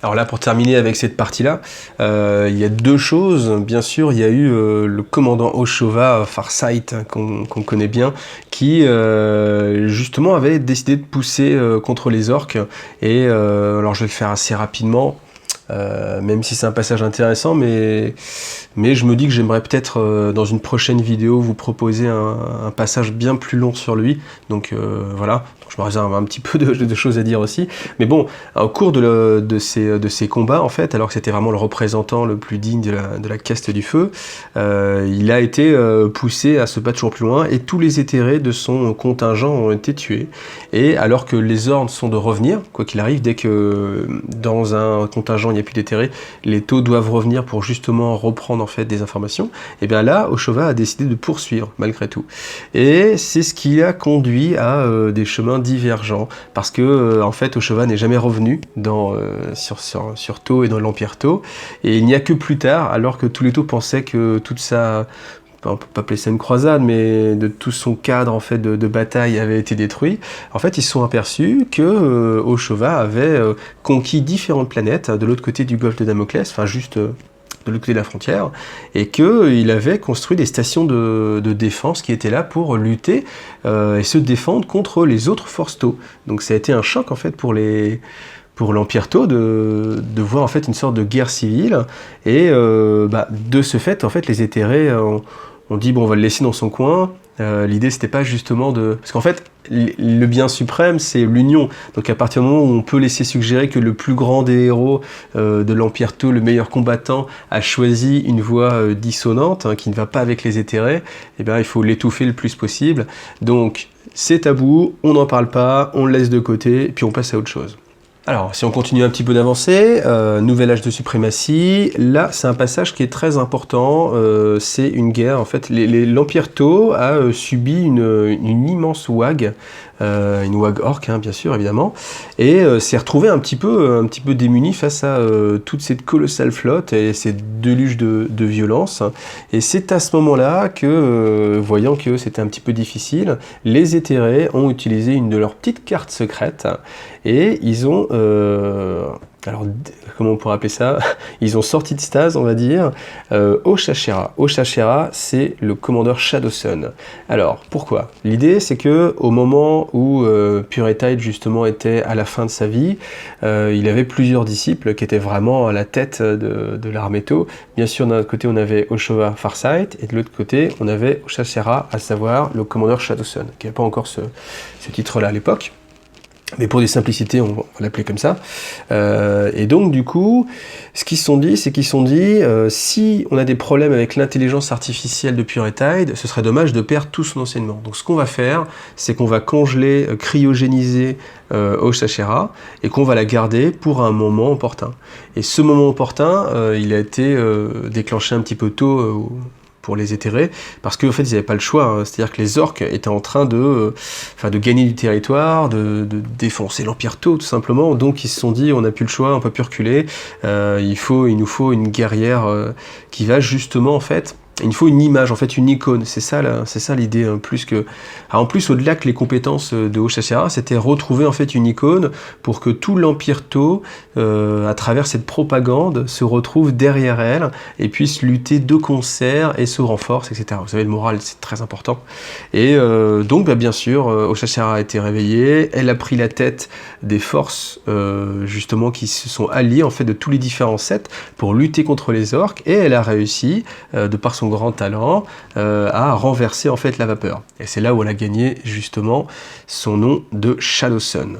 Alors là, pour terminer avec cette partie-là, il y a deux choses. Bien sûr, il y a eu le commandant Oshova Farsight, hein, qu'on connaît bien, qui justement avait décidé de pousser contre les orques. Et alors je vais le faire assez rapidement. Même si c'est un passage intéressant, mais je me dis que j'aimerais peut-être dans une prochaine vidéo vous proposer un passage bien plus long sur lui. Donc voilà, donc, je me réserve un petit peu de choses à dire aussi. Mais bon, au cours de ces combats, en fait, alors que c'était vraiment le représentant le plus digne de la caste du feu, il a été poussé à se battre toujours plus loin, et tous les éthérés de son contingent ont été tués. Et alors que les ordres sont de revenir, quoi qu'il arrive, dès que dans un contingent il n'y a plus d'éthérés, les taux doivent revenir pour justement reprendre en fait des informations, et bien là, Oshova a décidé de poursuivre malgré tout. Et c'est ce qui a conduit à des chemins divergents, parce que en fait Oshova n'est jamais revenu sur Tau et dans l'Empire Tau, et il n'y a que plus tard, alors que tous les Tau pensaient que toute sa... on peut pas appeler ça une croisade, mais de tout son cadre en fait de bataille avait été détruit. En fait, ils se sont aperçus que Oshova avait conquis différentes planètes de l'autre côté du golfe de Damoclès, enfin juste de l'autre côté de la frontière, et qu'il avait construit des stations de défense qui étaient là pour lutter et se défendre contre les autres forces Tau. Donc ça a été un choc en fait pour l'Empire Tau de voir en fait une sorte de guerre civile, et de ce fait en fait les éthérés on dit bon, on va le laisser dans son coin. L'idée c'était pas justement de... Parce qu'en fait le bien suprême c'est l'union, donc à partir du moment où on peut laisser suggérer que le plus grand des héros de l'Empire Tau, le meilleur combattant, a choisi une voie dissonante, hein, qui ne va pas avec les éthérés, et bien il faut l'étouffer le plus possible. Donc c'est tabou, on n'en parle pas, on le laisse de côté, puis on passe à autre chose. Alors, si on continue un petit peu d'avancer, nouvel âge de suprématie, là c'est un passage qui est très important, c'est une guerre, en fait, l'Empire Tau a subi une immense ouag, une ouag orque, hein, bien sûr, évidemment, et s'est retrouvé un petit peu démuni face à toute cette colossale flotte et cette déluge de violence, et c'est à ce moment-là que, voyant que c'était un petit peu difficile, les éthérés ont utilisé une de leurs petites cartes secrètes, et ils ont, alors comment on pourrait appeler ça, ils ont sorti de stase, on va dire, Oshachera. Oshachera, c'est le commandeur Shadowsun. Alors, pourquoi? L'idée, c'est que au moment où Puretide, justement, était à la fin de sa vie, il avait plusieurs disciples qui étaient vraiment à la tête de l'armée Tau. Bien sûr, d'un côté, on avait Oshova Farsight, et de l'autre côté, on avait Oshachera, à savoir le commandeur Shadowsun, qui n'avait pas encore ce titre-là à l'époque. Mais pour des simplicités, on va l'appeler comme ça. Et donc, du coup, ce qu'ils se sont dit, c'est qu'ils se sont dit, si on a des problèmes avec l'intelligence artificielle de Puretide, ce serait dommage de perdre tout son enseignement. Donc, ce qu'on va faire, c'est qu'on va congeler, cryogéniser Oshachera, et qu'on va la garder pour un moment opportun. Et ce moment opportun, il a été déclenché un petit peu tôt pour les éthérés, parce qu'en fait ils n'avaient pas le choix, hein. C'est-à-dire que les orques étaient en train de gagner du territoire, de défoncer l'Empire Tau tout simplement, donc ils se sont dit on n'a plus le choix, on peut plus reculer, il nous faut une guerrière qui va justement en fait... Il nous faut une image, en fait, une icône. C'est ça l'idée, hein, plus que... Alors, en plus, au-delà que les compétences de Oshachera, c'était retrouver en fait une icône pour que tout l'Empire Tau, à travers cette propagande, se retrouve derrière elle et puisse lutter de concert et se renforce, etc. Vous savez, le moral, c'est très important. Et donc, bien sûr, Oshachera a été réveillée. Elle a pris la tête des forces, justement, qui se sont alliées, en fait, de tous les différents sets pour lutter contre les orques. Et elle a réussi, de par son grand talent, à renverser en fait la vapeur. Et c'est là où elle a gagné justement son nom de Shadowsun.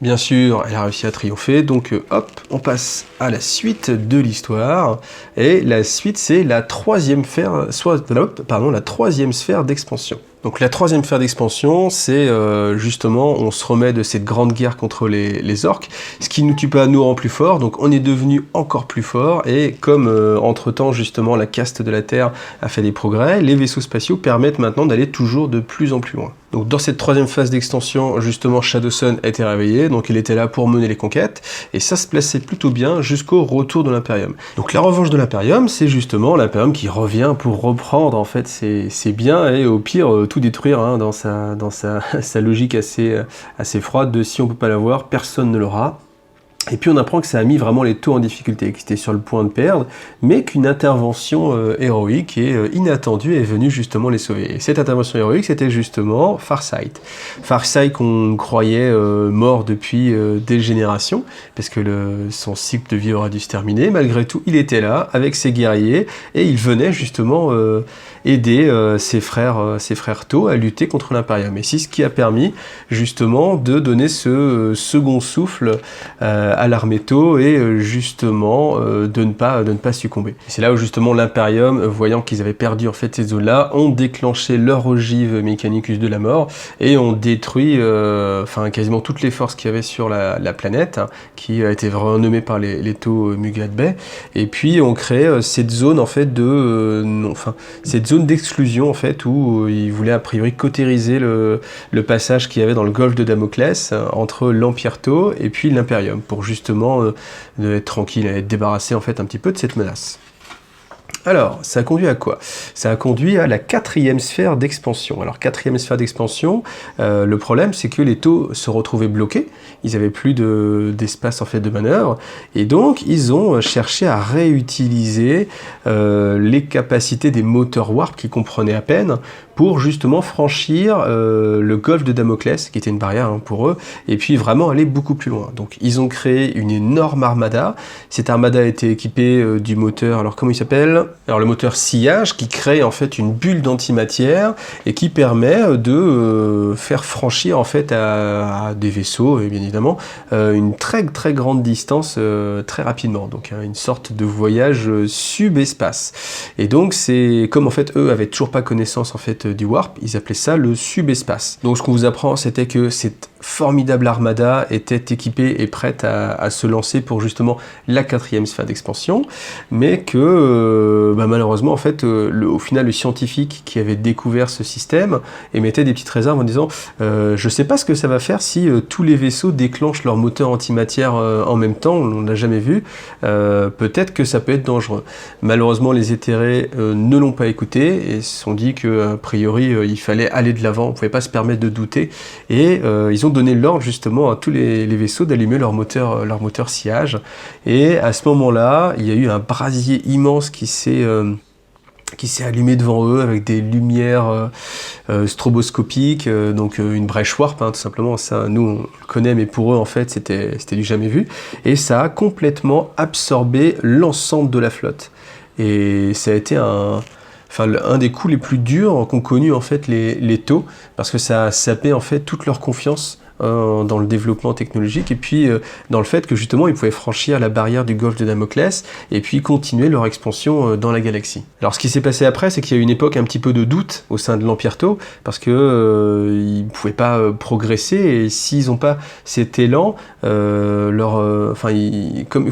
Bien sûr, elle a réussi à triompher, donc hop, on passe à la suite de l'histoire. Et la suite, c'est la troisième sphère d'expansion. Donc la troisième sphère d'expansion, c'est justement, on se remet de cette grande guerre contre les orques, ce qui nous tue pas nous rend plus fort, donc on est devenu encore plus fort, et comme entre-temps justement la caste de la Terre a fait des progrès, les vaisseaux spatiaux permettent maintenant d'aller toujours de plus en plus loin. Donc dans cette troisième phase d'extension, justement Shadowsun a été réveillé, donc il était là pour mener les conquêtes, et ça se plaçait plutôt bien jusqu'au retour de l'Imperium. Donc la revanche de l'Imperium, c'est justement l'Imperium qui revient pour reprendre en fait ses biens, et au pire tout détruire, hein, dans sa logique assez froide de si on peut pas l'avoir, personne ne l'aura. Et puis on apprend que ça a mis vraiment les taux en difficulté, qu'ils étaient sur le point de perdre, mais qu'une intervention héroïque et inattendue est venue justement les sauver. Et cette intervention héroïque, c'était justement Farsight. Farsight qu'on croyait mort depuis des générations, parce que son cycle de vie aura dû se terminer. Malgré tout, il était là, avec ses guerriers, et il venait justement aider ses frères Tau à lutter contre l'Imperium. Et c'est ce qui a permis justement de donner ce second souffle à l'armée Tau et justement de ne pas succomber. C'est là où justement l'Imperium, voyant qu'ils avaient perdu en fait ces zones-là, ont déclenché leur ogive Mechanicus de la mort et ont détruit quasiment toutes les forces qu'il y avait sur la planète, hein, qui a été renommée par les Tau Mugat Bay, et puis on crée cette zone en fait cette zone d'exclusion en fait où ils voulaient a priori cautériser le passage qu'il y avait dans le golfe de Damoclès entre l'Empire Tau et puis l'Imperium pour justement être tranquille et être débarrassé en fait un petit peu de cette menace. Alors, ça a conduit à quoi? Ça a conduit à la 4e sphère d'expansion. Alors, 4e sphère d'expansion, le problème, c'est que les Tau se retrouvaient bloqués. Ils n'avaient plus d'espace en fait de manœuvre. Et donc, ils ont cherché à réutiliser les capacités des moteurs Warp, qui comprenaient à peine, pour justement franchir le golfe de Damoclès, qui était une barrière hein, pour eux, et puis vraiment aller beaucoup plus loin. Donc, ils ont créé une énorme armada. Cette armada a été équipée du moteur, alors comment il s'appelle? Alors le moteur sillage qui crée en fait une bulle d'antimatière et qui permet de faire franchir en fait à des vaisseaux et bien évidemment une très très grande distance très rapidement, donc une sorte de voyage subespace. Et donc c'est comme en fait eux avaient toujours pas connaissance en fait du warp, ils appelaient ça le subespace. Donc ce qu'on vous apprend, c'était que cette formidable armada était équipée et prête à se lancer pour justement la 4e sphère d'expansion, mais que malheureusement en fait au final le scientifique qui avait découvert ce système émettait des petites réserves en disant je sais pas ce que ça va faire si tous les vaisseaux déclenchent leur moteur antimatière en même temps, on l'a jamais vu, peut-être que ça peut être dangereux. Malheureusement les éthérés ne l'ont pas écouté et se sont dit que a priori il fallait aller de l'avant, on pouvait pas se permettre de douter, et ils ont donné l'ordre justement à tous les vaisseaux d'allumer leur moteur sillage. Et à ce moment-là, il y a eu un brasier immense qui s'est allumé devant eux avec des lumières stroboscopiques, donc une brèche warp, hein, tout simplement. Ça, nous, on le connaît, mais pour eux, en fait, c'était du jamais vu. Et ça a complètement absorbé l'ensemble de la flotte. Et ça a été un des coups les plus durs qu'ont connu en fait les Tau, parce que ça a sapé en fait toute leur confiance dans le développement technologique et puis dans le fait que justement ils pouvaient franchir la barrière du golfe de Damoclès et puis continuer leur expansion dans la galaxie. Alors ce qui s'est passé après, c'est qu'il y a eu une époque un petit peu de doute au sein de l'Empire Tau parce que ils pouvaient pas progresser, et s'ils n'ont pas cet élan, comme en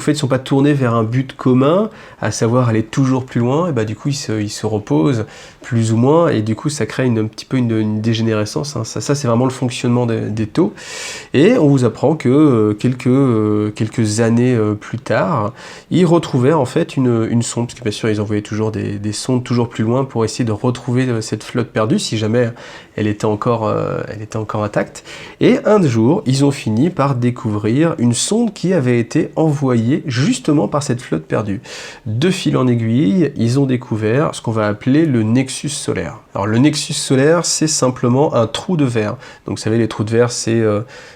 fait ils sont pas tournés vers un but commun, à savoir aller toujours plus loin, et du coup ils se reposent plus ou moins, et du coup ça crée un petit peu une dégénérescence, hein. Ça c'est vraiment le fonctionnement des Tau. Et on vous apprend que quelques années plus tard, ils retrouvaient en fait une sonde, parce que bien sûr ils envoyaient toujours des sondes toujours plus loin pour essayer de retrouver cette flotte perdue si jamais elle était encore intacte. Et un jour, ils ont fini par découvrir une sonde qui avait été envoyée justement par cette flotte perdue. De fil en aiguille, ils ont découvert ce qu'on va appeler le Nexus solaire. Alors le Nexus solaire, c'est simplement un trou de verre. Donc vous savez, les trous de verre, c'est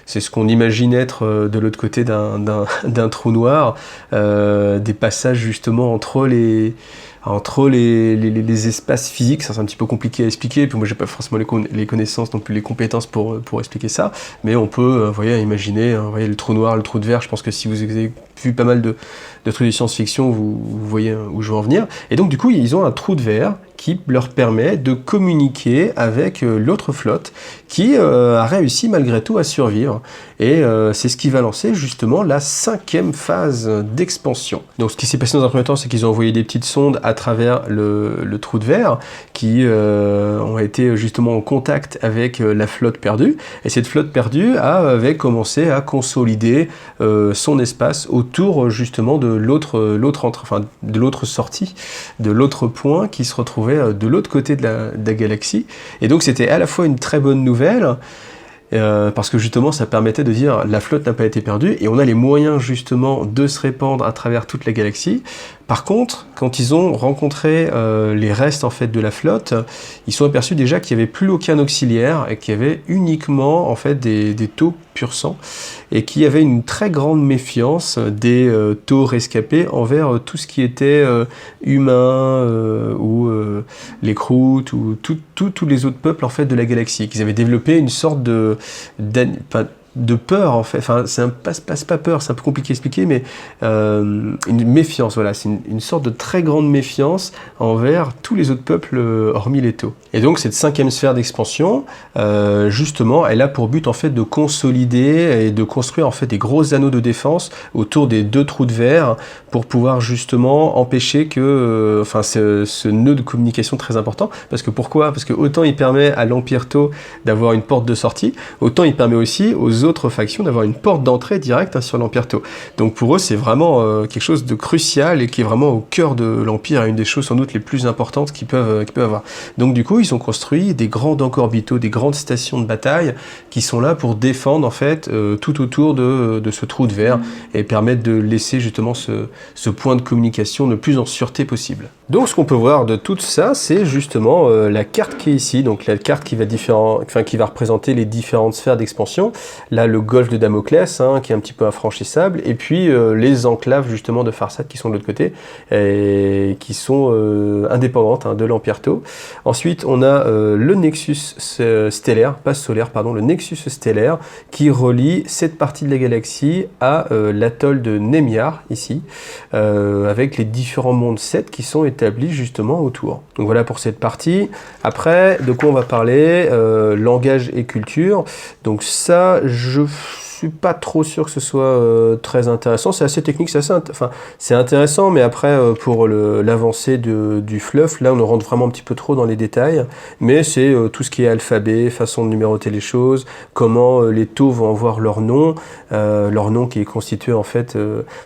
ce qu'on imagine être de l'autre côté d'un trou noir, des passages justement entre les espaces physiques. Ça c'est un petit peu compliqué à expliquer, puis moi j'ai pas forcément les connaissances non plus les compétences pour expliquer ça, mais on peut imaginer le trou noir, le trou de verre. Je pense que si vous avez vu pas mal de trucs de science-fiction, vous voyez où je veux en venir. Et donc du coup ils ont un trou de verre qui leur permet de communiquer avec l'autre flotte qui a réussi malgré tout à survivre. Et c'est ce qui va lancer justement la 5e phase d'expansion. Donc ce qui s'est passé dans un premier temps, c'est qu'ils ont envoyé des petites sondes à travers le trou de verre qui ont été justement en contact avec la flotte perdue. Et cette flotte perdue avait commencé à consolider son espace autour justement de l'autre sortie, de l'autre point qui se retrouvait de l'autre côté de la galaxie. Et donc c'était à la fois une très bonne nouvelle, parce que justement ça permettait de dire la flotte n'a pas été perdue et on a les moyens justement de se répandre à travers toute la galaxie. Par contre, quand ils ont rencontré les restes en fait de la flotte, ils sont aperçus déjà qu'il n'y avait plus aucun auxiliaire et qu'il y avait uniquement en fait des taux pur sang et qu'il y avait une très grande méfiance des taux rescapés envers tout ce qui était humain ou les croûtes ou tous les autres peuples en fait de la galaxie. Qu'ils avaient développé une sorte de peur en fait, enfin c'est pas peur, c'est un peu compliqué à expliquer, mais une méfiance, voilà, c'est une sorte de très grande méfiance envers tous les autres peuples hormis les Taux. Et donc cette 5e sphère d'expansion, justement, elle a pour but en fait de consolider et de construire en fait des gros anneaux de défense autour des 2 trous de verre pour pouvoir justement empêcher que, enfin ce nœud de communication très important, parce que pourquoi? Parce que autant il permet à l'Empire Tau d'avoir une porte de sortie, autant il permet aussi aux autres factions d'avoir une porte d'entrée directe sur l'Empire Tau. Donc pour eux, c'est vraiment quelque chose de crucial et qui est vraiment au cœur de l'Empire, et une des choses sans doute les plus importantes qu'ils peuvent avoir. Donc du coup, ils ont construit des grands docks orbitaux, des grandes stations de bataille qui sont là pour défendre en fait tout autour de ce trou de verre et permettre de laisser justement ce point de communication le plus en sûreté possible. Donc ce qu'on peut voir de tout ça, c'est justement la carte qui est ici, donc la carte qui va représenter les différentes sphères d'expansion. Là, le golfe de Damoclès, qui est un petit peu infranchissable, et puis les enclaves justement de Farsad qui sont de l'autre côté, et qui sont indépendantes de l'Empire Tau. Ensuite, on a le Nexus stellaire, pas solaire, pardon, le Nexus stellaire, qui relie cette partie de la galaxie à l'atoll de Nemiar, ici, avec les différents mondes 7 qui sont établis justement autour. Donc voilà pour cette partie. Après, de quoi on va parler? Langage et culture. Donc ça, je suis pas trop sûr que ce soit très intéressant. C'est assez technique, c'est intéressant, mais après, pour l'avancée du fluff, là, on rentre vraiment un petit peu trop dans les détails. Mais c'est tout ce qui est alphabet, façon de numéroter les choses, comment les taux vont avoir leur nom qui est constitué en fait,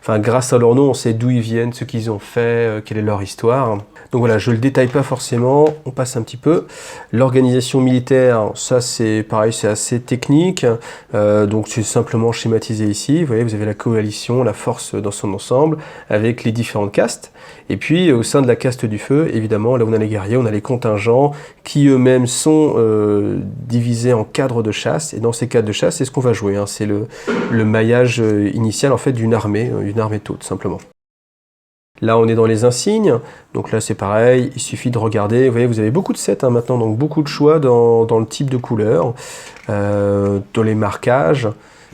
grâce à leur nom, on sait d'où ils viennent, ce qu'ils ont fait, quelle est leur histoire. Donc voilà, je ne le détaille pas forcément, on passe un petit peu. L'organisation militaire, ça c'est pareil, c'est assez technique, donc c'est simplement schématisé ici. Vous voyez, vous avez la coalition, la force dans son ensemble, avec les différentes castes. Et puis au sein de la caste du feu, évidemment, là où on a les guerriers, on a les contingents qui eux-mêmes sont divisés en cadres de chasse. Et dans ces cadres de chasse, c'est ce qu'on va jouer, c'est le maillage initial en fait d'une armée Tau, tout simplement. Là, on est dans les insignes, donc là c'est pareil, il suffit de regarder, vous voyez, vous avez beaucoup de sets maintenant, donc beaucoup de choix dans le type de couleur, dans les marquages,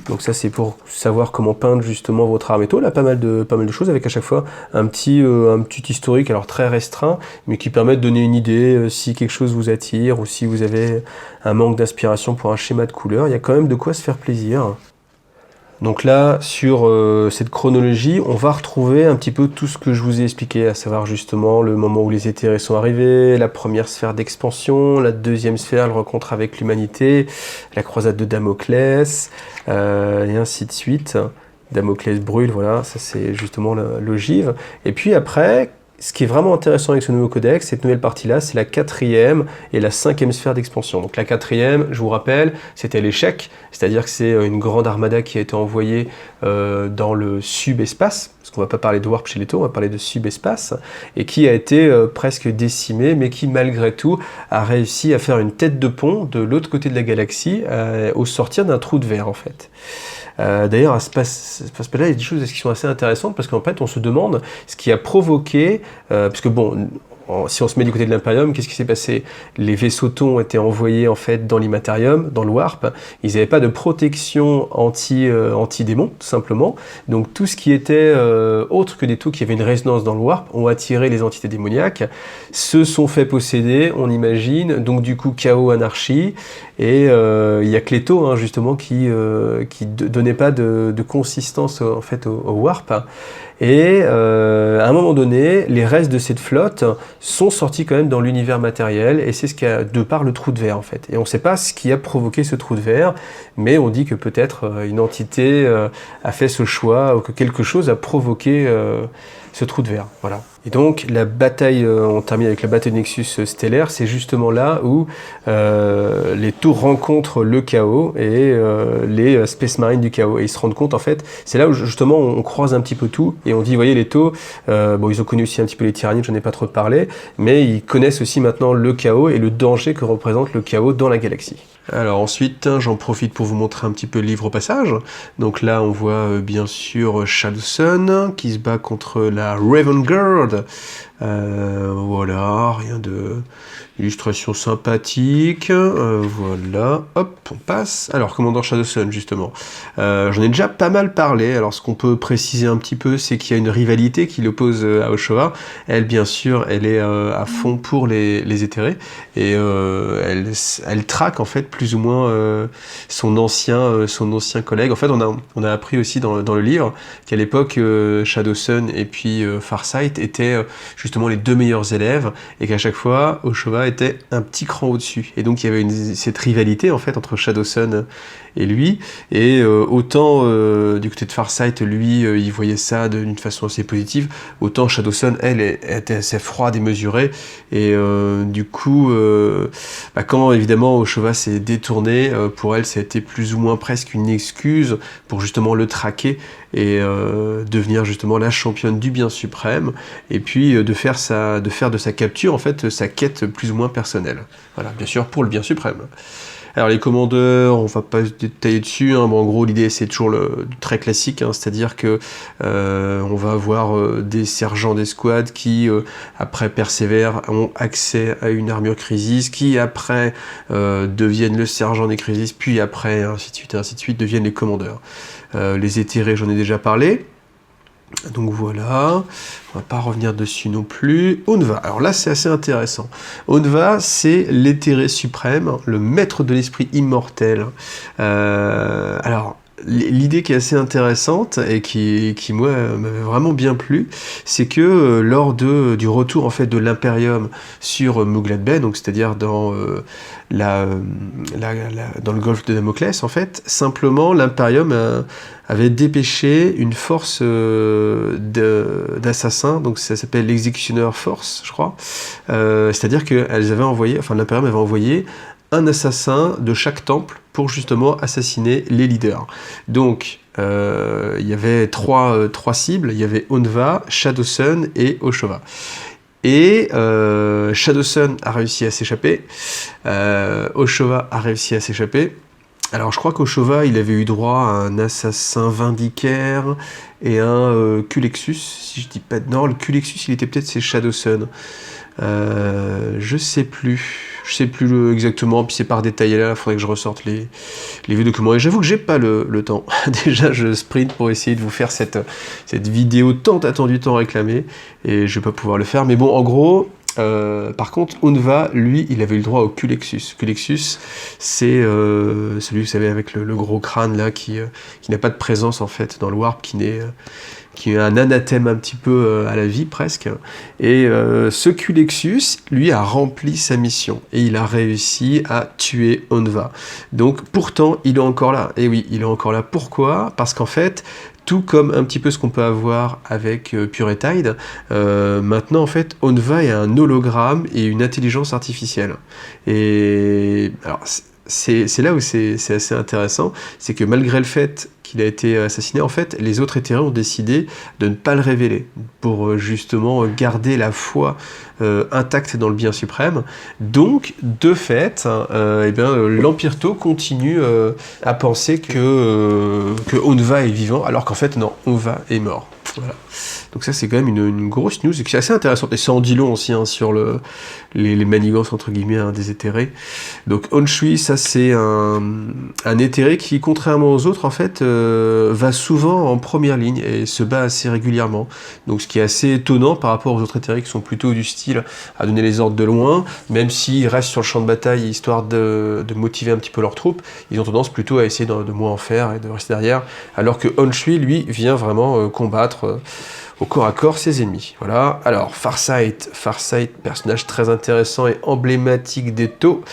donc ça c'est pour savoir comment peindre justement votre armée Tau. Là, pas mal de choses, avec à chaque fois un petit historique, alors très restreint, mais qui permet de donner une idée, si quelque chose vous attire, ou si vous avez un manque d'inspiration pour un schéma de couleur, il y a quand même de quoi se faire plaisir. Donc là, sur cette chronologie, on va retrouver un petit peu tout ce que je vous ai expliqué, à savoir justement le moment où les éthérés sont arrivés, la première sphère d'expansion, la deuxième sphère, le rencontre avec l'humanité, la croisade de Damoclès, et ainsi de suite. Damoclès brûle, voilà, ça c'est justement l'ogive. Et puis après, ce qui est vraiment intéressant avec ce nouveau codex, cette nouvelle partie-là, c'est la 4e et la 5e sphère d'expansion. Donc la 4e, je vous rappelle, c'était l'échec, c'est-à-dire que c'est une grande armada qui a été envoyée dans le subespace, parce qu'on ne va pas parler de warp chez les Tau, on va parler de subespace, et qui a été presque décimée, mais qui malgré tout a réussi à faire une tête de pont de l'autre côté de la galaxie, au sortir d'un trou de verre en fait. D'ailleurs, à ce passage-là, il y a des choses qui sont assez intéressantes, parce qu'en fait, on se demande ce qui a provoqué, parce que bon, si on se met du côté de l'Imperium, qu'est-ce qui s'est passé? Les vaisseaux Tau ont été envoyés en fait dans l'Immaterium, dans le Warp. Ils n'avaient pas de protection anti-démons, tout simplement. Donc tout ce qui était autre que des Tau qui avaient une résonance dans le Warp ont attiré les entités démoniaques, se sont fait posséder, on imagine. Donc du coup, chaos, anarchie. Et il n'y a que les Tau, justement, qui donnaient pas de consistance en fait au Warp. Et à un moment donné, les restes de cette flotte sont sortis quand même dans l'univers matériel, et c'est ce qui a, de par le trou de verre en fait. Et on ne sait pas ce qui a provoqué ce trou de verre, mais on dit que peut-être une entité a fait ce choix, ou que quelque chose a provoqué ce trou de verre. Voilà. Et donc la bataille, on termine avec la bataille de Nexus stellaire, c'est justement là où les Tau rencontrent le chaos et les Space Marines du chaos. Et ils se rendent compte, en fait, c'est là où justement on croise un petit peu tout et on dit, voyez, les Tau, bon, ils ont connu aussi un petit peu les Tyrannides, j'en ai pas trop parlé, mais ils connaissent aussi maintenant le chaos et le danger que représente le chaos dans la galaxie. Alors ensuite, j'en profite pour vous montrer un petit peu le livre au passage. Donc là, on voit bien sûr Shadow Sun qui se bat contre la Raven Guard. Voilà, rien de... illustration sympathique, voilà, hop, on passe. Alors, Commandant Shadow Sun, justement, j'en ai déjà pas mal parlé. Alors, ce qu'on peut préciser un petit peu, c'est qu'il y a une rivalité qui l'oppose à Ochoa. Elle, bien sûr, elle est à fond pour les éthérés, et elle traque, en fait, plus ou moins son ancien collègue. En fait, on a appris aussi dans le livre qu'à l'époque, Shadow Sun et puis Farsight étaient justement les deux meilleurs élèves, et qu'à chaque fois, Ochoa était un petit cran au-dessus. Et donc il y avait cette rivalité en fait entre Shadow Sun et lui, et autant du côté de Farsight, lui, il voyait ça d'une façon assez positive, autant Shadow Sun, elle, était assez froide et mesurée, et du coup, quand évidemment Ochoa s'est détourné, pour elle, ça a été plus ou moins presque une excuse pour justement le traquer, et devenir justement la championne du bien suprême, et puis de faire de sa capture, en fait, sa quête plus ou moins personnelle. Voilà, bien sûr, pour le bien suprême. Alors les commandeurs, on va pas se détailler dessus, hein. Bon, en gros l'idée c'est toujours très classique, hein, c'est-à-dire que on va avoir des sergents d'escouade qui après persévèrent, ont accès à une armure Crisis, qui après deviennent le sergent des Crisis, puis après ainsi de suite deviennent les commandeurs. Les éthérés, j'en ai déjà parlé. Donc voilà, on va pas revenir dessus non plus. Onva, alors là c'est assez intéressant. Onva, c'est l'éthéré suprême, le maître de l'esprit immortel. Alors, l'idée qui est assez intéressante et qui moi m'avait vraiment bien plu, c'est que lors du retour en fait de l'Imperium sur Muglat Bay, donc c'est-à-dire dans dans le golfe de Damoclès, en fait, simplement l'Imperium avait dépêché une force d'assassins, donc ça s'appelle l'Executioner Force, je crois. C'est-à-dire que l'Imperium avait envoyé un assassin de chaque temple pour justement assassiner les leaders. Donc, il y avait trois cibles, il y avait Onva, Shadow Sun et Ochoa. Et Shadow Sun a réussi à s'échapper, Ochoa a réussi à s'échapper. Alors je crois qu'Ochoa, il avait eu droit à un assassin vindicaire et un Culexus, si je dis pas... Non, le Culexus, il était peut-être c'est Shadow Sun. Je sais plus exactement, puis c'est par détaillé là, il faudrait que je ressorte les vieux documents, et j'avoue que j'ai pas le temps. Déjà je sprint pour essayer de vous faire cette vidéo tant attendue, tant réclamée, et je vais pas pouvoir le faire, mais bon, en gros, par contre, Onva, lui, il avait eu le droit au Culexus. Culexus, c'est celui, vous savez, avec le gros crâne là, qui n'a pas de présence en fait dans le Warp, qui est un anathème un petit peu à la vie presque, et ce Culexus, lui, a rempli sa mission, et il a réussi à tuer Onva. Donc pourtant, il est encore là, et oui, il est encore là, pourquoi ? Parce qu'en fait, tout comme un petit peu ce qu'on peut avoir avec Puretide, maintenant en fait, Onva est un hologramme et une intelligence artificielle. Et alors, c'est là où c'est assez intéressant, c'est que malgré le fait qu'il a été assassiné, en fait, les autres éthérés ont décidé de ne pas le révéler, pour justement garder la foi intacte dans le bien suprême. Donc, de fait, l'Empire Tau continue à penser que Onva est vivant, alors qu'en fait, non, Onva est mort. Voilà. Donc ça, c'est quand même une grosse news, et qui est assez intéressante, et ça en dit long aussi sur les manigances, entre guillemets, des éthérés. Donc Onshui, ça c'est un éthéré qui, contrairement aux autres, en fait, va souvent en première ligne, et se bat assez régulièrement. Donc ce qui est assez étonnant par rapport aux autres éthérés qui sont plutôt du style à donner les ordres de loin, même s'ils restent sur le champ de bataille, histoire de motiver un petit peu leurs troupes, ils ont tendance plutôt à essayer de moins en faire, et de rester derrière, alors que Onshui, lui, vient vraiment combattre au corps à corps ses ennemis. Voilà. Alors Farsight, personnage très intéressant et emblématique d'Eto.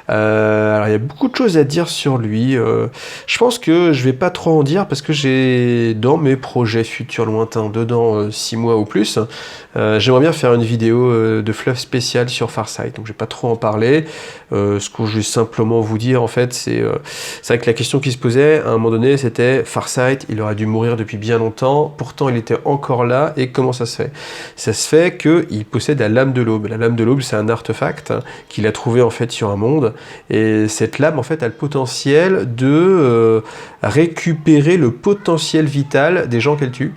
Alors il y a beaucoup de choses à dire sur lui. Je pense que je vais pas trop en dire parce que j'ai dans mes projets futurs lointains, dedans 6 mois ou plus, j'aimerais bien faire une vidéo de fluff spécial sur Farsight, donc je vais pas trop en parler. Ce que je vais simplement vous dire en fait, c'est vrai que la question qui se posait à un moment donné, c'était Farsight, il aurait dû mourir depuis bien longtemps, pourtant il était encore là, et comment ça se fait? Ça se fait qu'il possède la lame de l'aube. La lame de l'aube, c'est un artefact qu'il a trouvé en fait sur un monde, et cette lame en fait a le potentiel de récupérer le potentiel vital des gens qu'elle tue.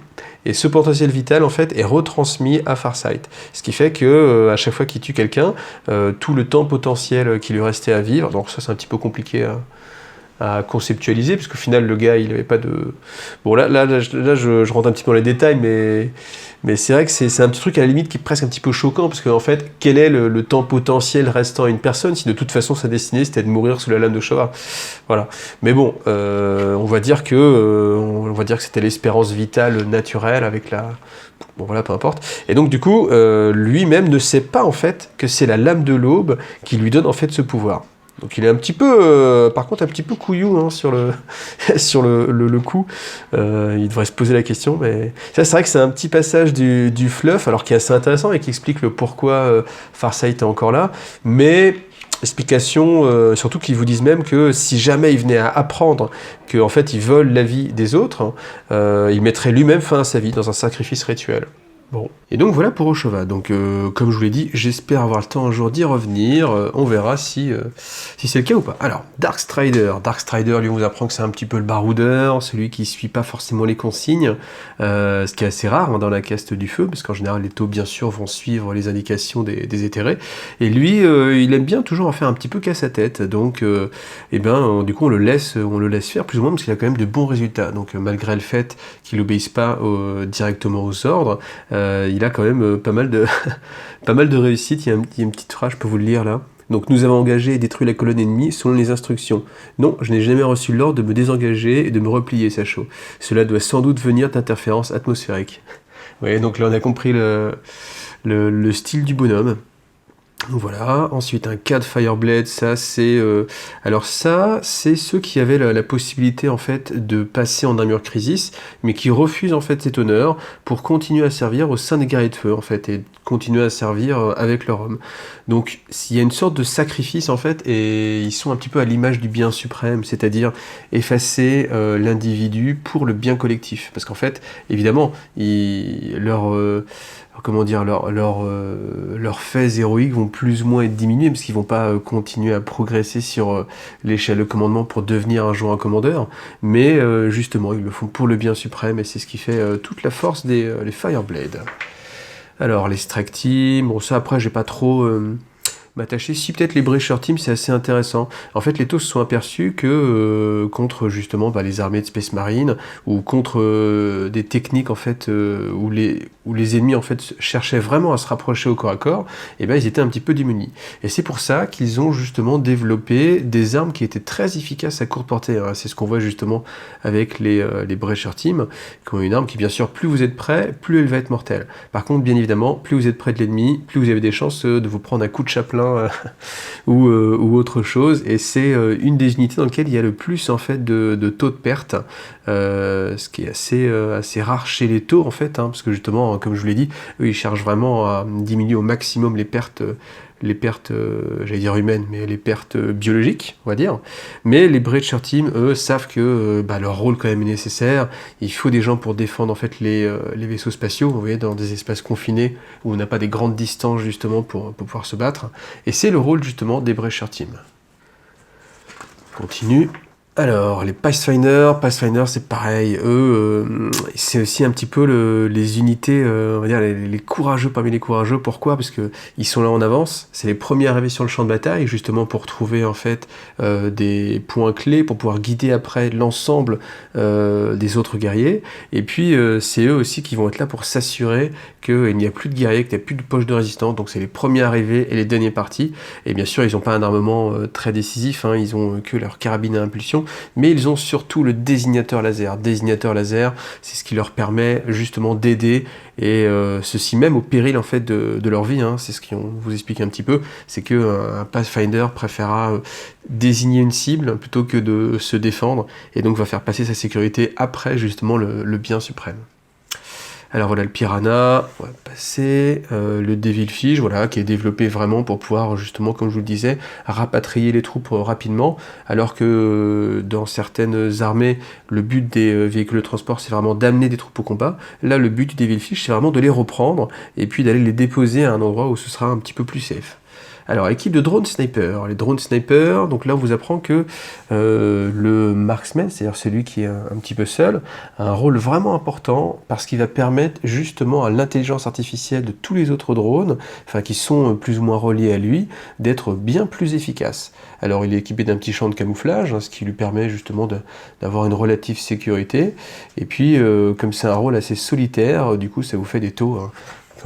Et ce potentiel vital, en fait, est retransmis à Farsight. Ce qui fait que à chaque fois qu'il tue quelqu'un, tout le temps potentiel qui lui restait à vivre, donc ça c'est un petit peu compliqué à conceptualiser, parce qu'au final, le gars, il n'avait pas de... Bon, là je rentre un petit peu dans les détails, mais c'est vrai que c'est un petit truc à la limite qui est presque un petit peu choquant, parce qu'en fait, quel est le temps potentiel restant à une personne, si de toute façon sa destinée c'était de mourir sous la lame de Showa. Voilà. Mais bon, on va dire que c'était l'espérance vitale naturelle avec la... Bon voilà, peu importe. Et donc du coup, lui-même ne sait pas en fait que c'est la lame de l'aube qui lui donne en fait ce pouvoir. Donc il est un petit peu, par contre, un petit peu couillou hein, sur le sur le coup. Il devrait se poser la question, mais ça c'est vrai que c'est un petit passage du fluff, alors qui est assez intéressant et qui explique le pourquoi Farsight est encore là. Mais explication, surtout qu'ils vous disent même que si jamais il venait à apprendre qu'en fait il vole la vie des autres, il mettrait lui-même fin à sa vie dans un sacrifice rituel. Bon. Et donc voilà pour Oshova. Donc comme je vous l'ai dit, j'espère avoir le temps un jour d'y revenir. On verra si c'est le cas ou pas. Alors, Darkstrider, lui on vous apprend que c'est un petit peu le baroudeur, celui qui suit pas forcément les consignes, ce qui est assez rare hein, dans la caste du feu, parce qu'en général les taux bien sûr vont suivre les indications des éthérés. Et lui, il aime bien toujours en faire un petit peu qu'à sa tête. Donc du coup on le laisse faire plus ou moins parce qu'il a quand même de bons résultats. Donc malgré le fait qu'il n'obéisse pas directement aux ordres, il a quand même pas mal de pas mal de réussite. Il y a une petite phrase, je peux vous le lire là. Donc nous avons engagé et détruit la colonne ennemie selon les instructions. Non, je n'ai jamais reçu l'ordre de me désengager et de me replier, Sacho. Cela doit sans doute venir d'interférences atmosphériques. Vous voyez, donc là on a compris le style du bonhomme. Voilà, ensuite un cas de Fireblade, ça c'est ceux qui avaient la possibilité en fait de passer en armure crisis, mais qui refusent en fait cet honneur pour continuer à servir au sein des guerriers de feu en fait, et continuer à servir avec leur homme. Donc il y a une sorte de sacrifice en fait, et ils sont un petit peu à l'image du bien suprême, c'est-à-dire effacer l'individu pour le bien collectif. Parce qu'en fait, évidemment, leurs faits héroïques vont plus ou moins être diminués parce qu'ils vont pas continuer à progresser sur l'échelle de commandement pour devenir un jour un commandeur, mais justement ils le font pour le bien suprême et c'est ce qui fait toute la force des Fireblade. Alors les Strike Team, bon ça après j'ai pas trop m'attacher. Si peut-être les Breacher Team, c'est assez intéressant. En fait, les taux se sont aperçus que contre justement les armées de Space Marine ou contre des techniques en fait où les ennemis en fait cherchaient vraiment à se rapprocher au corps à corps, et ils étaient un petit peu démunis. Et c'est pour ça qu'ils ont justement développé des armes qui étaient très efficaces à courte portée. Hein. C'est ce qu'on voit justement avec les Breacher Team, qui ont une arme qui bien sûr plus vous êtes prêt, plus elle va être mortelle. Par contre, bien évidemment, plus vous êtes près de l'ennemi, plus vous avez des chances de vous prendre un coup de chaplain ou autre chose, et c'est une des unités dans lesquelles il y a le plus en fait de taux de perte, ce qui est assez rare chez les taux en fait, hein, parce que justement comme je vous l'ai dit, eux ils cherchent vraiment à diminuer au maximum les pertes j'allais dire humaines, mais les pertes biologiques, on va dire. Mais les Breacher Team, eux, savent que leur rôle quand même est nécessaire. Il faut des gens pour défendre en fait les vaisseaux spatiaux, vous voyez, dans des espaces confinés où on n'a pas des grandes distances justement pour pouvoir se battre. Et c'est le rôle justement des Breacher Team. On continue. Alors, les Pathfinder c'est pareil, eux, c'est aussi un petit peu les unités, on va dire les courageux parmi les courageux. Pourquoi? Parce que ils sont là en avance, c'est les premiers arrivés sur le champ de bataille, justement pour trouver en fait des points clés, pour pouvoir guider après l'ensemble des autres guerriers, et puis c'est eux aussi qui vont être là pour s'assurer qu'il n'y a plus de guerriers, qu'il n'y a plus de poches de résistance, donc c'est les premiers arrivés et les derniers partis, et bien sûr ils n'ont pas un armement très décisif, hein, ils ont que leur carabine à impulsion, précision, mais ils ont surtout le désignateur laser. Désignateur laser, c'est ce qui leur permet justement d'aider, et ceci même au péril en fait de leur vie, hein. C'est ce qu'on vous explique un petit peu, c'est qu'un Pathfinder préférera désigner une cible plutôt que de se défendre, et donc va faire passer sa sécurité après justement le bien suprême. Alors voilà le Piranha, on va passer, le Devilfish, voilà, qui est développé vraiment pour pouvoir justement, comme je vous le disais, rapatrier les troupes rapidement, alors que dans certaines armées, le but des véhicules de transport, c'est vraiment d'amener des troupes au combat. Là, le but du Devilfish, c'est vraiment de les reprendre, et puis d'aller les déposer à un endroit où ce sera un petit peu plus safe. Alors, équipe de drone sniper. Les drones sniper, donc là on vous apprend que le marksman, c'est-à-dire celui qui est un petit peu seul, a un rôle vraiment important parce qu'il va permettre justement à l'intelligence artificielle de tous les autres drones, enfin qui sont plus ou moins reliés à lui, d'être bien plus efficace. Alors il est équipé d'un petit champ de camouflage, hein, ce qui lui permet justement d'avoir une relative sécurité. Et puis, comme c'est un rôle assez solitaire, du coup ça vous fait des taux, hein,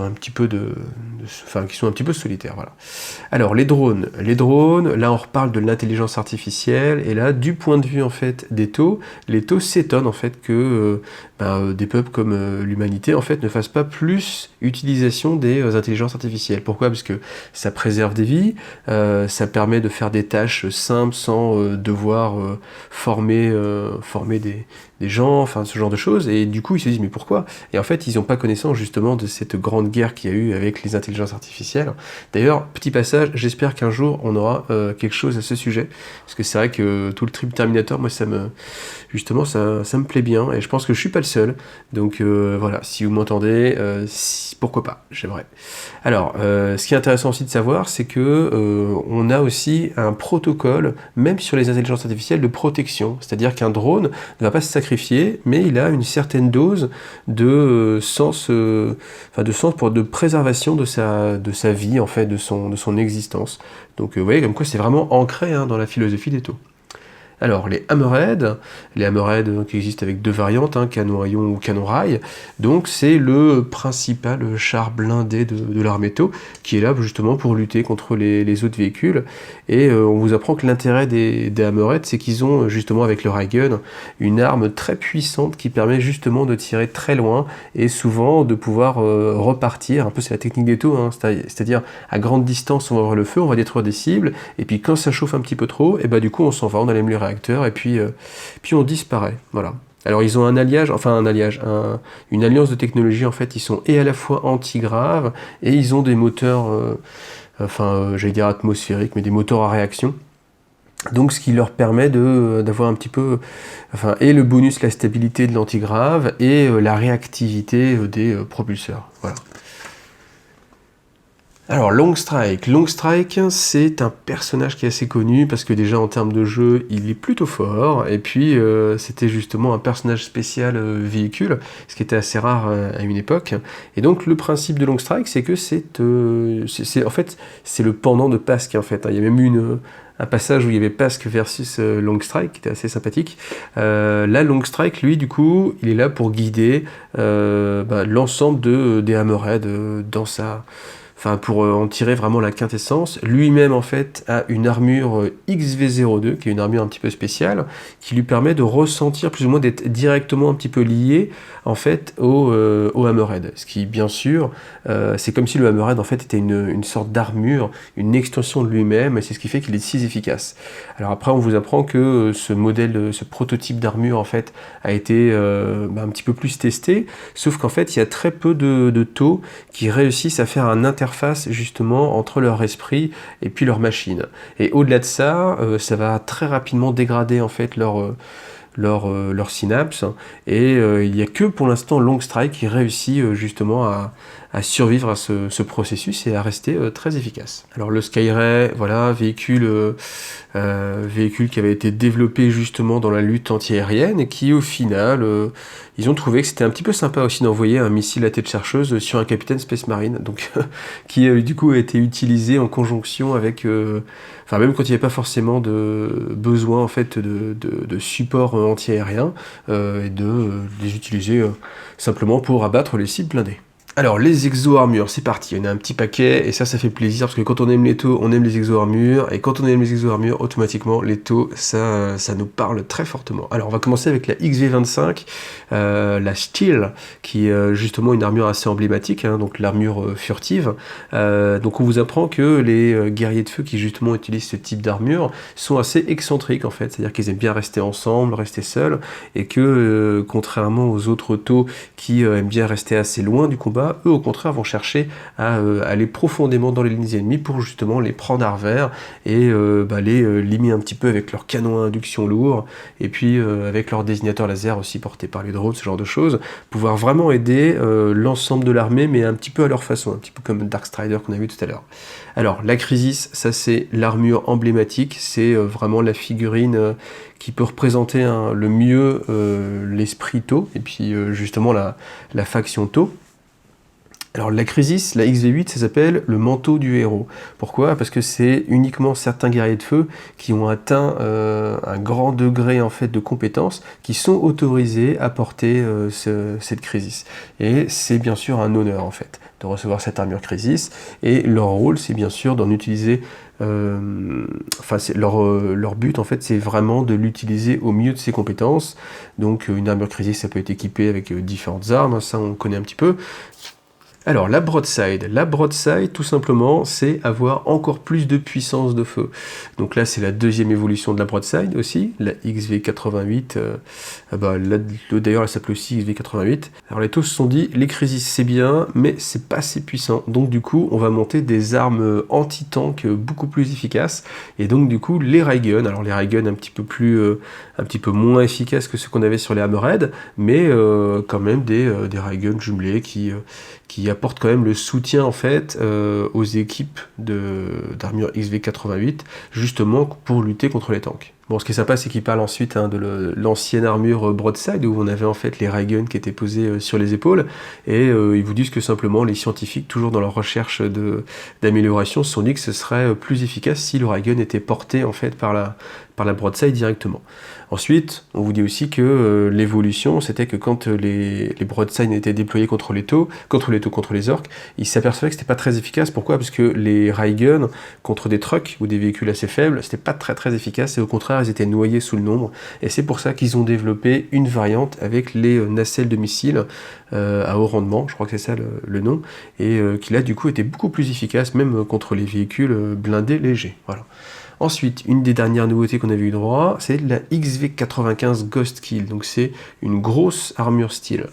un petit peu qui sont un petit peu solitaires, voilà. Alors les drones, là on reparle de l'intelligence artificielle, et là du point de vue en fait des taux, les taux s'étonnent en fait que des peuples comme l'humanité en fait ne fassent pas plus utilisation des intelligences artificielles. Pourquoi? Parce que ça préserve des vies, ça permet de faire des tâches simples sans devoir former des gens, enfin ce genre de choses, et du coup ils se disent mais pourquoi? Et en fait ils n'ont pas connaissance justement de cette grande guerre qu'il y a eu avec les intelligences artificielles. D'ailleurs, petit passage, j'espère qu'un jour on aura quelque chose à ce sujet, parce que c'est vrai que tout le trip Terminator, moi ça me plaît bien, et je pense que je suis pas le seul, donc voilà, si vous m'entendez, pourquoi pas, j'aimerais. Alors, ce qui est intéressant aussi de savoir, c'est que on a aussi un protocole, même sur les intelligences artificielles, de protection, c'est-à-dire qu'un drone ne va pas se sacrifier, mais il a une certaine dose de sens de préservation de sa vie, en fait, de son existence. Donc vous voyez comme quoi c'est vraiment ancré, hein, dans la philosophie des taux. Alors les hammerheads qui existent avec deux variantes, hein, canon à ion ou canon rail, donc c'est le principal char blindé de l'armée taux, qui est là justement pour lutter contre les autres véhicules, et on vous apprend que l'intérêt des hammerheads, c'est qu'ils ont justement avec le Raygun une arme très puissante qui permet justement de tirer très loin, et souvent de pouvoir repartir, un peu c'est la technique des taux, hein, c'est-à-dire à grande distance on va ouvrir le feu, on va détruire des cibles, et puis quand ça chauffe un petit peu trop, et bah du coup on s'en va, on allume les réacteurs, et puis on disparaît, voilà. Alors ils ont une alliance de technologie, en fait, ils sont et à la fois anti-graves, et ils ont des moteurs, j'allais dire atmosphériques, mais des moteurs à réaction. Donc ce qui leur permet d'avoir un petit peu, et le bonus, la stabilité de l'antigrave, et la réactivité des propulseurs, voilà. Alors Longstrike, c'est un personnage qui est assez connu parce que déjà en termes de jeu il est plutôt fort, et puis c'était justement un personnage spécial véhicule, ce qui était assez rare à une époque. Et donc le principe de Longstrike, c'est que c'est le pendant de Pasque, en fait. Il y a même eu un passage où il y avait Pasque versus Longstrike qui était assez sympathique. Là Longstrike, lui, du coup, il est là pour guider l'ensemble des hammerheads pour en tirer vraiment la quintessence. Lui-même, en fait, a une armure XV02, qui est une armure un petit peu spéciale, qui lui permet de ressentir plus ou moins, d'être directement un petit peu lié, en fait, au Hammerhead. Ce qui, bien sûr, c'est comme si le Hammerhead, en fait, était une sorte d'armure, une extension de lui-même, et c'est ce qui fait qu'il est si efficace. Alors après, on vous apprend que ce modèle, ce prototype d'armure, en fait, a été un petit peu plus testé, sauf qu'en fait, il y a très peu de taux qui réussissent à faire un interface justement entre leur esprit et puis leur machine. Et au-delà de ça, ça va très rapidement dégrader en fait leur synapse, et il n'y a que pour l'instant Longstrike qui réussit justement à survivre à ce processus et à rester très efficace. Alors le Skyray, voilà, véhicule qui avait été développé justement dans la lutte antiaérienne, et qui au final, ils ont trouvé que c'était un petit peu sympa aussi d'envoyer un missile à tête chercheuse sur un capitaine Space Marine, donc qui du coup a été utilisé en conjonction avec, même quand il n'y avait pas forcément de besoin en fait de support antiaérien, et de les utiliser simplement pour abattre les cibles blindées. Alors, les exo-armures, c'est parti, il y en a un petit paquet, et ça fait plaisir, parce que quand on aime les taux, on aime les exo-armures, et quand on aime les exo-armures, automatiquement, les taux, ça nous parle très fortement. Alors, on va commencer avec la XV25, la Steel, qui est justement une armure assez emblématique, hein, donc l'armure furtive. Donc, on vous apprend que les guerriers de feu qui, justement, utilisent ce type d'armure sont assez excentriques, en fait, c'est-à-dire qu'ils aiment bien rester ensemble, rester seuls, et que, contrairement aux autres taux qui aiment bien rester assez loin du combat, eux au contraire vont chercher à aller profondément dans les lignes ennemies pour justement les prendre à revers et les limer un petit peu avec leur canon à induction lourd et puis avec leur désignateur laser aussi porté par les drones, ce genre de choses, pouvoir vraiment aider l'ensemble de l'armée mais un petit peu à leur façon, un petit peu comme Dark Strider qu'on a vu tout à l'heure. Alors la Crisis, ça c'est l'armure emblématique, c'est vraiment la figurine qui peut représenter le mieux l'esprit Tau et puis justement la faction Tau. Alors la Crisis, la XV8, ça s'appelle le manteau du héros. Pourquoi? Parce que c'est uniquement certains guerriers de feu qui ont atteint un grand degré en fait de compétence qui sont autorisés à porter cette Crisis. Et c'est bien sûr un honneur en fait de recevoir cette armure Crisis. Et leur rôle, c'est bien sûr d'en utiliser. Leur but en fait c'est vraiment de l'utiliser au mieux de ses compétences. Donc une armure Crisis, ça peut être équipée avec différentes armes, ça on connaît un petit peu. Alors la broadside tout simplement c'est avoir encore plus de puissance de feu. Donc là c'est la deuxième évolution de la broadside aussi, la XV88, d'ailleurs elle s'appelle aussi XV88. Alors les taux se sont dit les Crisis c'est bien mais c'est pas assez puissant, donc du coup on va monter des armes anti-tank beaucoup plus efficaces et donc du coup les ray guns, alors les ray guns un petit peu moins efficaces que ceux qu'on avait sur les Hammerhead, mais quand même des ray guns jumelés qui apporte quand même le soutien en fait aux équipes d'armure XV88 justement pour lutter contre les tanks. Bon, ce qui est sympa, c'est qu'il parle ensuite de l'ancienne armure broadside où on avait en fait les ray guns qui étaient posés sur les épaules et ils vous disent que simplement les scientifiques, toujours dans leur recherche d'amélioration, se sont dit que ce serait plus efficace si le ray gun était porté en fait par la broadside directement. Ensuite, on vous dit aussi que l'évolution, c'était que quand les broadsides étaient déployés contre les orques, ils s'apercevaient que c'était pas très efficace. Pourquoi? Parce que les ray guns contre des trucks ou des véhicules assez faibles, c'était pas très très efficace et au contraire, ils étaient noyés sous le nombre. Et c'est pour ça qu'ils ont développé une variante avec les nacelles de missiles à haut rendement, je crois que c'est ça le nom, et qui là du coup était beaucoup plus efficace même contre les véhicules blindés légers. Voilà. Ensuite, une des dernières nouveautés qu'on avait eu droit, c'est la XV95 Ghost Kill. Donc c'est une grosse armure style.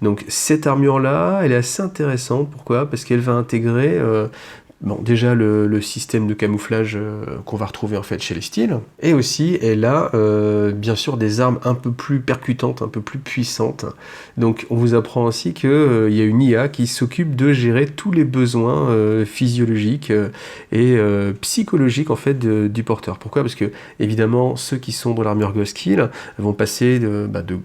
Donc cette armure-là, elle est assez intéressante. Pourquoi? Parce qu'elle va intégrer déjà le système de camouflage qu'on va retrouver en fait chez les styles, et aussi elle a bien sûr des armes un peu plus percutantes, un peu plus puissantes. Donc on vous apprend aussi qu'il y a une IA qui s'occupe de gérer tous les besoins physiologiques et psychologiques en fait du porteur. Pourquoi? Parce que évidemment ceux qui sont dans l'armure Ghost Kill vont passer de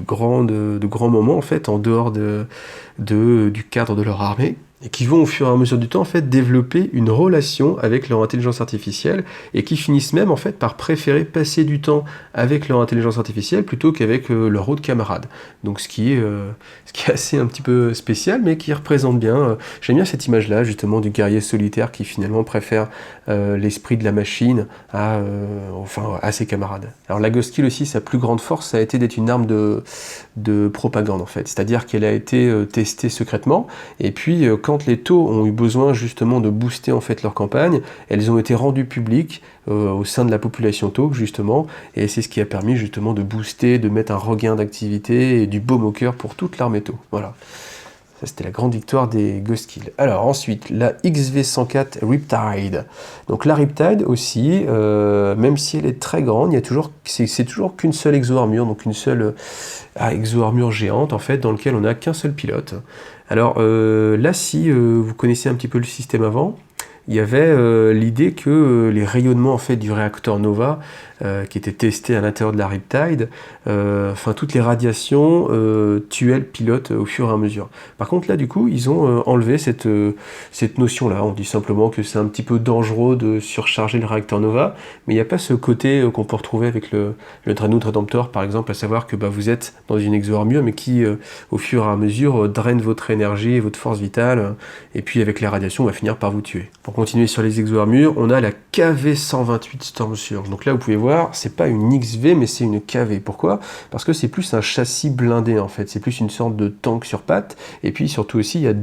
grands moments en fait en dehors du cadre de leur armée, et qui vont au fur et à mesure du temps en fait développer une relation avec leur intelligence artificielle et qui finissent même en fait par préférer passer du temps avec leur intelligence artificielle plutôt qu'avec leur autre camarade. Donc ce qui est assez un petit peu spécial mais qui représente bien, j'aime bien cette image là justement du guerrier solitaire qui finalement préfère l'esprit de la machine à ses camarades. Alors la Ghost Kill aussi, sa plus grande force ça a été d'être une arme de propagande en fait, c'est-à-dire qu'elle a été testée secrètement et puis quand les taux ont eu besoin justement de booster en fait leur campagne, elles ont été rendues publiques au sein de la population tau justement, et c'est ce qui a permis justement de booster, de mettre un regain d'activité et du baume au cœur pour toute l'armée tau. Voilà. Ça, c'était la grande victoire des Ghost Kill. Alors ensuite, la XV104 Riptide. Donc la Riptide aussi, même si elle est très grande, c'est toujours qu'une seule exo-armure, donc une seule exo-armure géante en fait, dans laquelle on n'a qu'un seul pilote. Alors là, si vous connaissez un petit peu le système avant, il y avait l'idée que les rayonnements en fait du réacteur Nova qui était testé à l'intérieur de la Riptide, enfin toutes les radiations tuaient le pilote au fur et à mesure. Par contre là du coup ils ont enlevé cette notion-là, on dit simplement que c'est un petit peu dangereux de surcharger le réacteur Nova, mais il n'y a pas ce côté qu'on peut retrouver avec le Dreadnought Redemptor par exemple, à savoir que vous êtes dans une exo-armure mais qui au fur et à mesure draine votre énergie et votre force vitale, et puis avec les radiations on va finir par vous tuer. Pour continuer sur les exo-armures, on a la KV-128 Storm Surge. Donc là vous pouvez voir, c'est pas une XV mais c'est une KV. Pourquoi? Parce que c'est plus un châssis blindé en fait, c'est plus une sorte de tank sur pattes, et puis surtout aussi il y a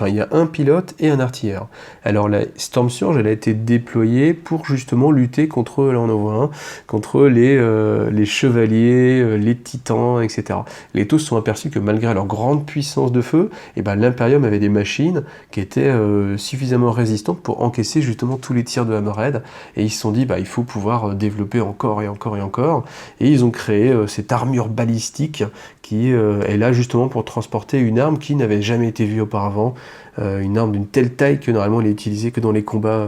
il y a un pilote et un artilleur. Alors la Storm Surge elle a été déployée pour justement lutter contre, là on en voit un, contre les chevaliers, les titans, etc. Les Tau se sont aperçus que malgré leur grande puissance de feu, l'Imperium avait des machines qui étaient suffisamment résistantes pour encaisser justement tous les tirs de Hammerhead, et ils se sont dit il faut pouvoir développer encore et encore et encore, et ils ont créé cette armure balistique qui est là justement pour transporter une arme qui n'avait jamais été vue auparavant, une arme d'une telle taille que normalement elle est utilisée que dans les combats,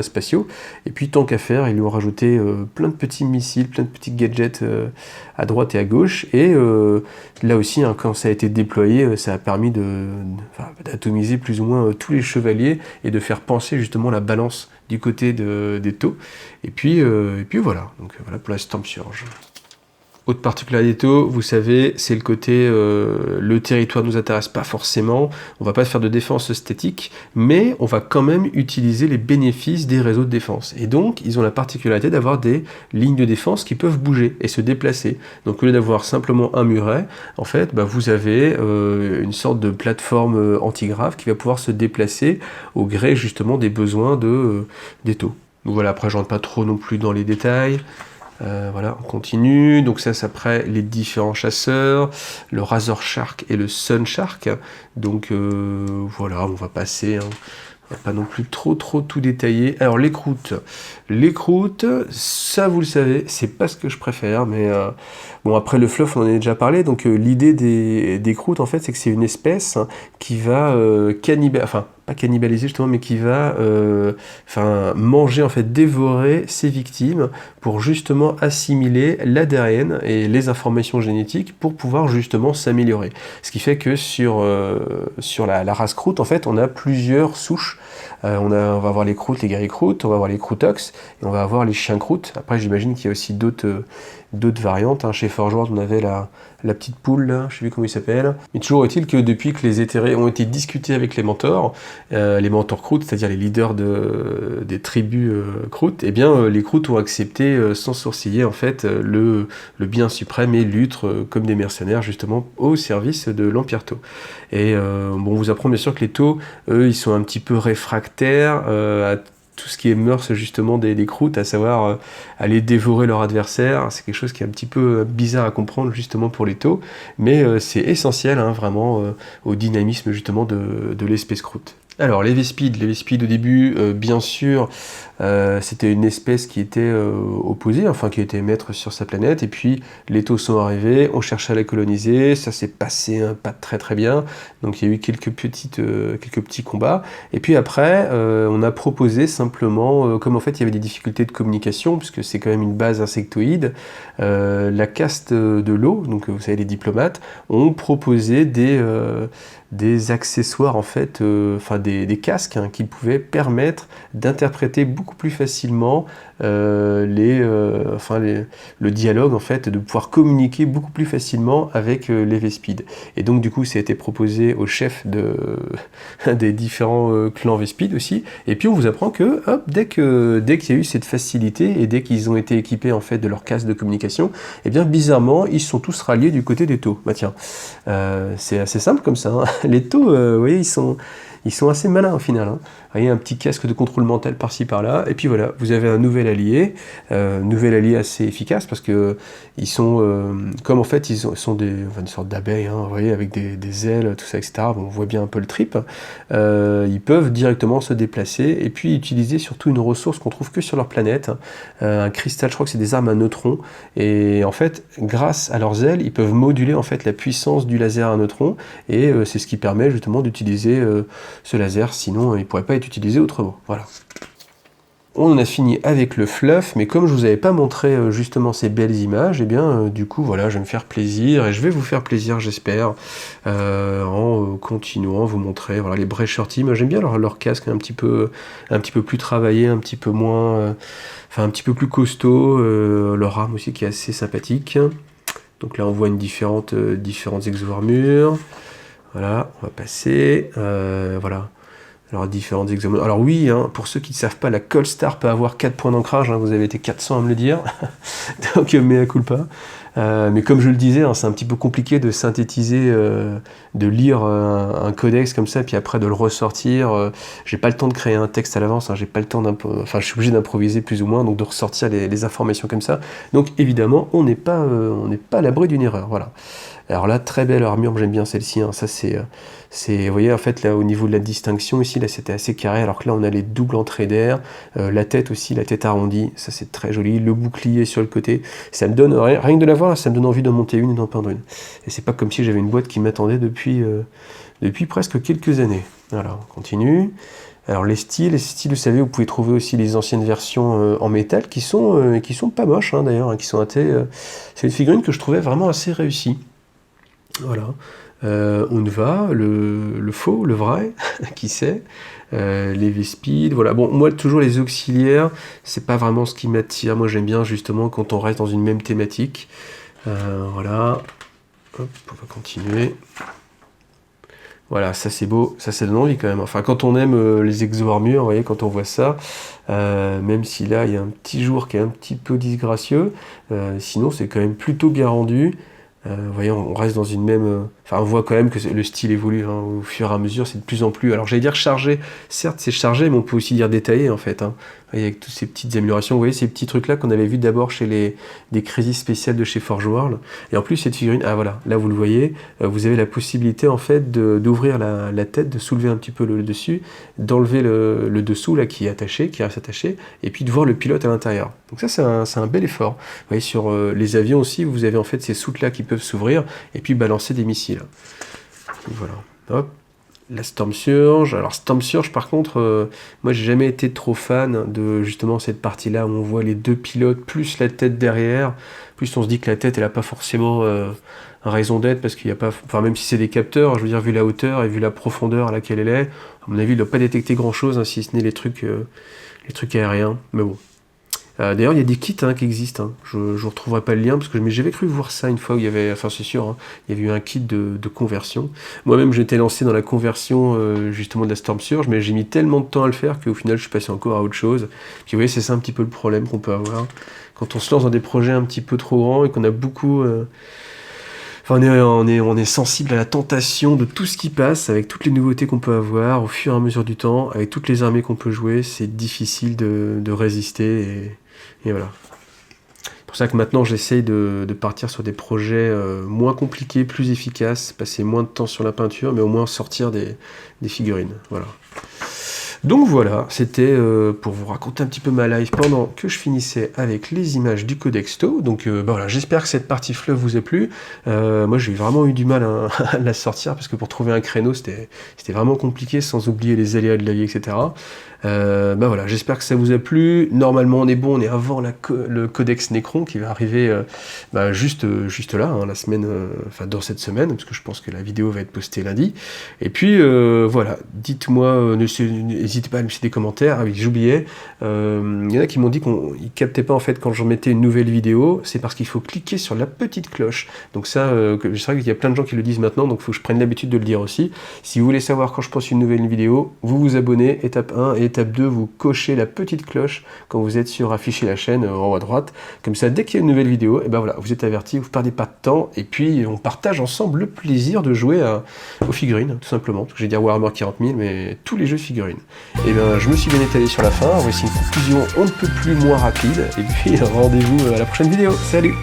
spatiaux, et puis tant qu'à faire ils lui ont rajouté plein de petits missiles, plein de petits gadgets à droite et à gauche, et là aussi quand ça a été déployé, ça a permis d'atomiser plus ou moins tous les chevaliers et de faire pencher justement la balance du côté des Tau, et puis voilà, donc voilà pour la Storm Surge. Autre particularité des Tau, vous savez, c'est le côté le territoire ne nous intéresse pas forcément, on va pas faire de défense statique, mais on va quand même utiliser les bénéfices des réseaux de défense. Et donc, ils ont la particularité d'avoir des lignes de défense qui peuvent bouger et se déplacer. Donc, au lieu d'avoir simplement un muret, en fait, vous avez une sorte de plateforme antigrave qui va pouvoir se déplacer au gré justement des besoins des Tau. Donc voilà, après, je rentre pas trop non plus dans les détails. Voilà, on continue. Donc ça, c'est après les différents chasseurs, le Razor Shark et le Sun Shark. Donc voilà, on va passer. On va pas non plus trop tout détailler. Alors les croûtes, ça vous le savez, c'est pas ce que je préfère, mais bon après le fluff on en a déjà parlé. Donc l'idée des croûtes en fait, c'est que c'est une espèce qui va pas cannibaliser justement, mais qui va manger, en fait, dévorer ses victimes pour justement assimiler l'ADN et les informations génétiques pour pouvoir justement s'améliorer. Ce qui fait que sur la race croûte, en fait, on a plusieurs souches. On va avoir les croûtes, les guerriers croûtes, on va avoir les croûtox, et on va avoir les chiens croûtes. Après, j'imagine qu'il y a aussi d'autres variantes. Chez Forgeworld, on avait la petite poule, là, je sais plus comment il s'appelle. Mais toujours est-il que depuis que les éthérés ont été discutés avec les mentors croûtes, c'est-à-dire les leaders des tribus croûtes, les croûtes ont accepté sans sourciller en fait le bien suprême et luttent comme des mercenaires justement au service de l'Empire Tau. Et on vous apprend bien sûr que les Tau, eux, ils sont un petit peu réfractaires à tout ce qui est mœurs justement des croûtes, à savoir aller dévorer leur adversaire. C'est quelque chose qui est un petit peu bizarre à comprendre justement pour les Tau, mais c'est essentiel vraiment au dynamisme justement de l'espèce croûte. Alors les Vespides au début, bien sûr, c'était une espèce qui était opposée, qui était maître sur sa planète, et puis les Tau sont arrivés, on cherchait à la coloniser, ça s'est passé pas très très bien, donc il y a eu quelques petits combats, et puis après, on a proposé simplement, comme en fait il y avait des difficultés de communication, puisque c'est quand même une base insectoïde, la caste de l'eau, donc vous savez les diplomates, ont proposé des accessoires en fait, des casques qui pouvaient permettre d'interpréter beaucoup plus facilement le dialogue en fait, de pouvoir communiquer beaucoup plus facilement avec les Vespides. Et donc du coup ça a été proposé aux chefs des différents clans Vespides aussi. Et puis on vous apprend que dès qu'il y a eu cette facilité et dès qu'ils ont été équipés en fait de leur casque de communication, bizarrement ils sont tous ralliés du côté des Tau. Tiens, c'est assez simple comme ça. Les Tau, vous voyez, ils sont assez malins au final. Vous voyez, un petit casque de contrôle mental par-ci par-là, et puis voilà, vous avez un nouvel allié assez efficace, parce que ils sont, comme en fait, ils sont une sorte d'abeilles, vous voyez, avec des ailes, tout ça, etc. Bon, on voit bien un peu le trip. Ils peuvent directement se déplacer, et puis utiliser surtout une ressource qu'on trouve que sur leur planète, un cristal, je crois que c'est des armes à neutrons, et en fait, grâce à leurs ailes, ils peuvent moduler en fait la puissance du laser à neutrons, et c'est ce qui permet justement d'utiliser ce laser, sinon il ne pourrait pas être utilisé autrement. Voilà. On a fini avec le fluff, mais comme je vous avais pas montré justement ces belles images, et bien du coup voilà, je vais me faire plaisir, et je vais vous faire plaisir j'espère, en continuant à vous montrer voilà, les Brecher Team. J'aime bien leur casque un petit peu plus travaillé, un petit peu moins, enfin un petit peu plus costaud, leur arme aussi qui est assez sympathique. Donc là on voit différentes exo-armures. Voilà, on va passer, voilà. Alors, différentes examens. Alors oui, hein, pour ceux qui ne savent pas, la Colstar peut avoir 4 points d'ancrage, hein, vous avez été 400 à me le dire, donc mea culpa. Mais comme je le disais, hein, c'est un petit peu compliqué de synthétiser, de lire un codex comme ça, puis après de le ressortir. J'ai pas le temps de créer un texte à l'avance, hein, j'ai pas le temps enfin, je suis obligé d'improviser plus ou moins, donc de ressortir les informations comme ça. Donc évidemment, on n'est pas à l'abri d'une erreur, voilà. Alors là, très belle armure, j'aime bien celle-ci, hein, ça c'est, vous voyez, en fait, là, au niveau de la distinction, ici, là, c'était assez carré, alors que là, on a les doubles entrées d'air, la tête aussi, la tête arrondie, ça c'est très joli, le bouclier sur le côté, ça me donne, rien que de la voir, là, ça me donne envie d'en monter une et d'en peindre une. Et c'est pas comme si j'avais une boîte qui m'attendait depuis presque quelques années. Voilà, on continue. Alors les styles, vous savez, vous pouvez trouver aussi les anciennes versions en métal qui sont pas moches, hein, d'ailleurs, hein, qui sont assez... c'est une figurine que je trouvais vraiment assez réussie. Voilà. On va, le faux, le vrai, qui sait, les V-Speed, voilà. Bon, moi, toujours les auxiliaires, c'est pas vraiment ce qui m'attire. Moi, j'aime bien, justement, quand on reste dans une même thématique. Voilà. Hop, on va continuer. Voilà, ça c'est beau, ça donne envie quand même. Enfin, quand on aime les exo-armures, vous voyez, quand on voit ça, même si là, il y a un petit jour qui est un petit peu disgracieux, sinon, c'est quand même plutôt bien rendu. Vous voyez, on reste dans une même... Enfin, on voit quand même que le style évolue, hein, au fur et à mesure, c'est de plus en plus... Alors, j'allais dire chargé, certes, c'est chargé, mais on peut aussi dire détaillé, en fait. Hein. Vous voyez, avec toutes ces petites améliorations, vous voyez ces petits trucs-là qu'on avait vu d'abord chez des crises spéciales de chez Forge World. Et en plus, cette figurine... Ah, voilà, là, vous le voyez, vous avez la possibilité, en fait, d'ouvrir la tête, de soulever un petit peu le dessus, d'enlever le dessous, là, qui est attaché, qui reste attaché, et puis de voir le pilote à l'intérieur. Donc ça, c'est un bel effort. Vous voyez, sur les avions aussi, vous avez, en fait, ces soutes-là qui peuvent s'ouvrir, et puis balancer des missiles. Voilà, hop, la Storm Surge. Alors Storm Surge, par contre, moi j'ai jamais été trop fan de justement cette partie-là où on voit les deux pilotes plus la tête derrière. Plus on se dit que la tête elle a pas forcément raison d'être parce qu'il n'y a pas, enfin même si c'est des capteurs, je veux dire vu la hauteur et vu la profondeur à laquelle elle est, à mon avis il ne doit pas détecter grand-chose, hein, si ce n'est les trucs aériens. Mais bon. D'ailleurs, il y a des kits hein, qui existent. Hein. Je ne retrouverai pas le lien parce que j'avais cru voir ça une fois où il y avait, enfin c'est sûr, hein, il y avait eu un kit de conversion. Moi-même, j'étais lancé dans la conversion justement de la Storm Surge, mais j'ai mis tellement de temps à le faire qu'au final, je suis passé encore à autre chose. Puis vous voyez, c'est ça un petit peu le problème qu'on peut avoir quand on se lance dans des projets un petit peu trop grands et qu'on a beaucoup. Enfin, on est sensible à la tentation de tout ce qui passe, avec toutes les nouveautés qu'on peut avoir au fur et à mesure du temps, avec toutes les armées qu'on peut jouer, c'est difficile de résister et voilà. C'est pour ça que maintenant j'essaye de partir sur des projets moins compliqués, plus efficaces, passer moins de temps sur la peinture, mais au moins sortir des figurines. Voilà. Donc voilà, c'était pour vous raconter un petit peu ma life pendant que je finissais avec les images du Codex TO. Donc voilà, j'espère que cette partie fleuve vous a plu. Moi j'ai vraiment eu du mal à la sortir parce que pour trouver un créneau c'était vraiment compliqué, sans oublier les aléas de la vie, etc. Voilà, j'espère que ça vous a plu. Normalement on est bon, on est avant le Codex Necron qui va arriver juste là, hein, la semaine, enfin dans cette semaine, parce que je pense que la vidéo va être postée lundi. Et puis voilà, dites-moi, n'hésitez pas à me laisser des commentaires. Ah oui, j'oubliais, il y en a qui m'ont dit qu'ils captaient pas en fait quand je mettais une nouvelle vidéo, c'est parce qu'il faut cliquer sur la petite cloche. Donc ça, je sais qu'il y a plein de gens qui le disent maintenant, donc il faut que je prenne l'habitude de le dire aussi. Si vous voulez savoir quand je poste une nouvelle vidéo, vous vous abonnez, étape 1, et étape 2, vous cochez la petite cloche quand vous êtes sur afficher la chaîne en haut à droite. Comme ça, dès qu'il y a une nouvelle vidéo, et ben voilà, vous êtes averti, vous ne perdez pas de temps, et puis on partage ensemble le plaisir de jouer aux figurines, tout simplement. Je vais dire Warhammer 40 000, mais tous les jeux de figurines. Et bien, je me suis bien étalé sur la fin. Voici une conclusion on ne peut plus moins rapide. Et puis, rendez-vous à la prochaine vidéo. Salut!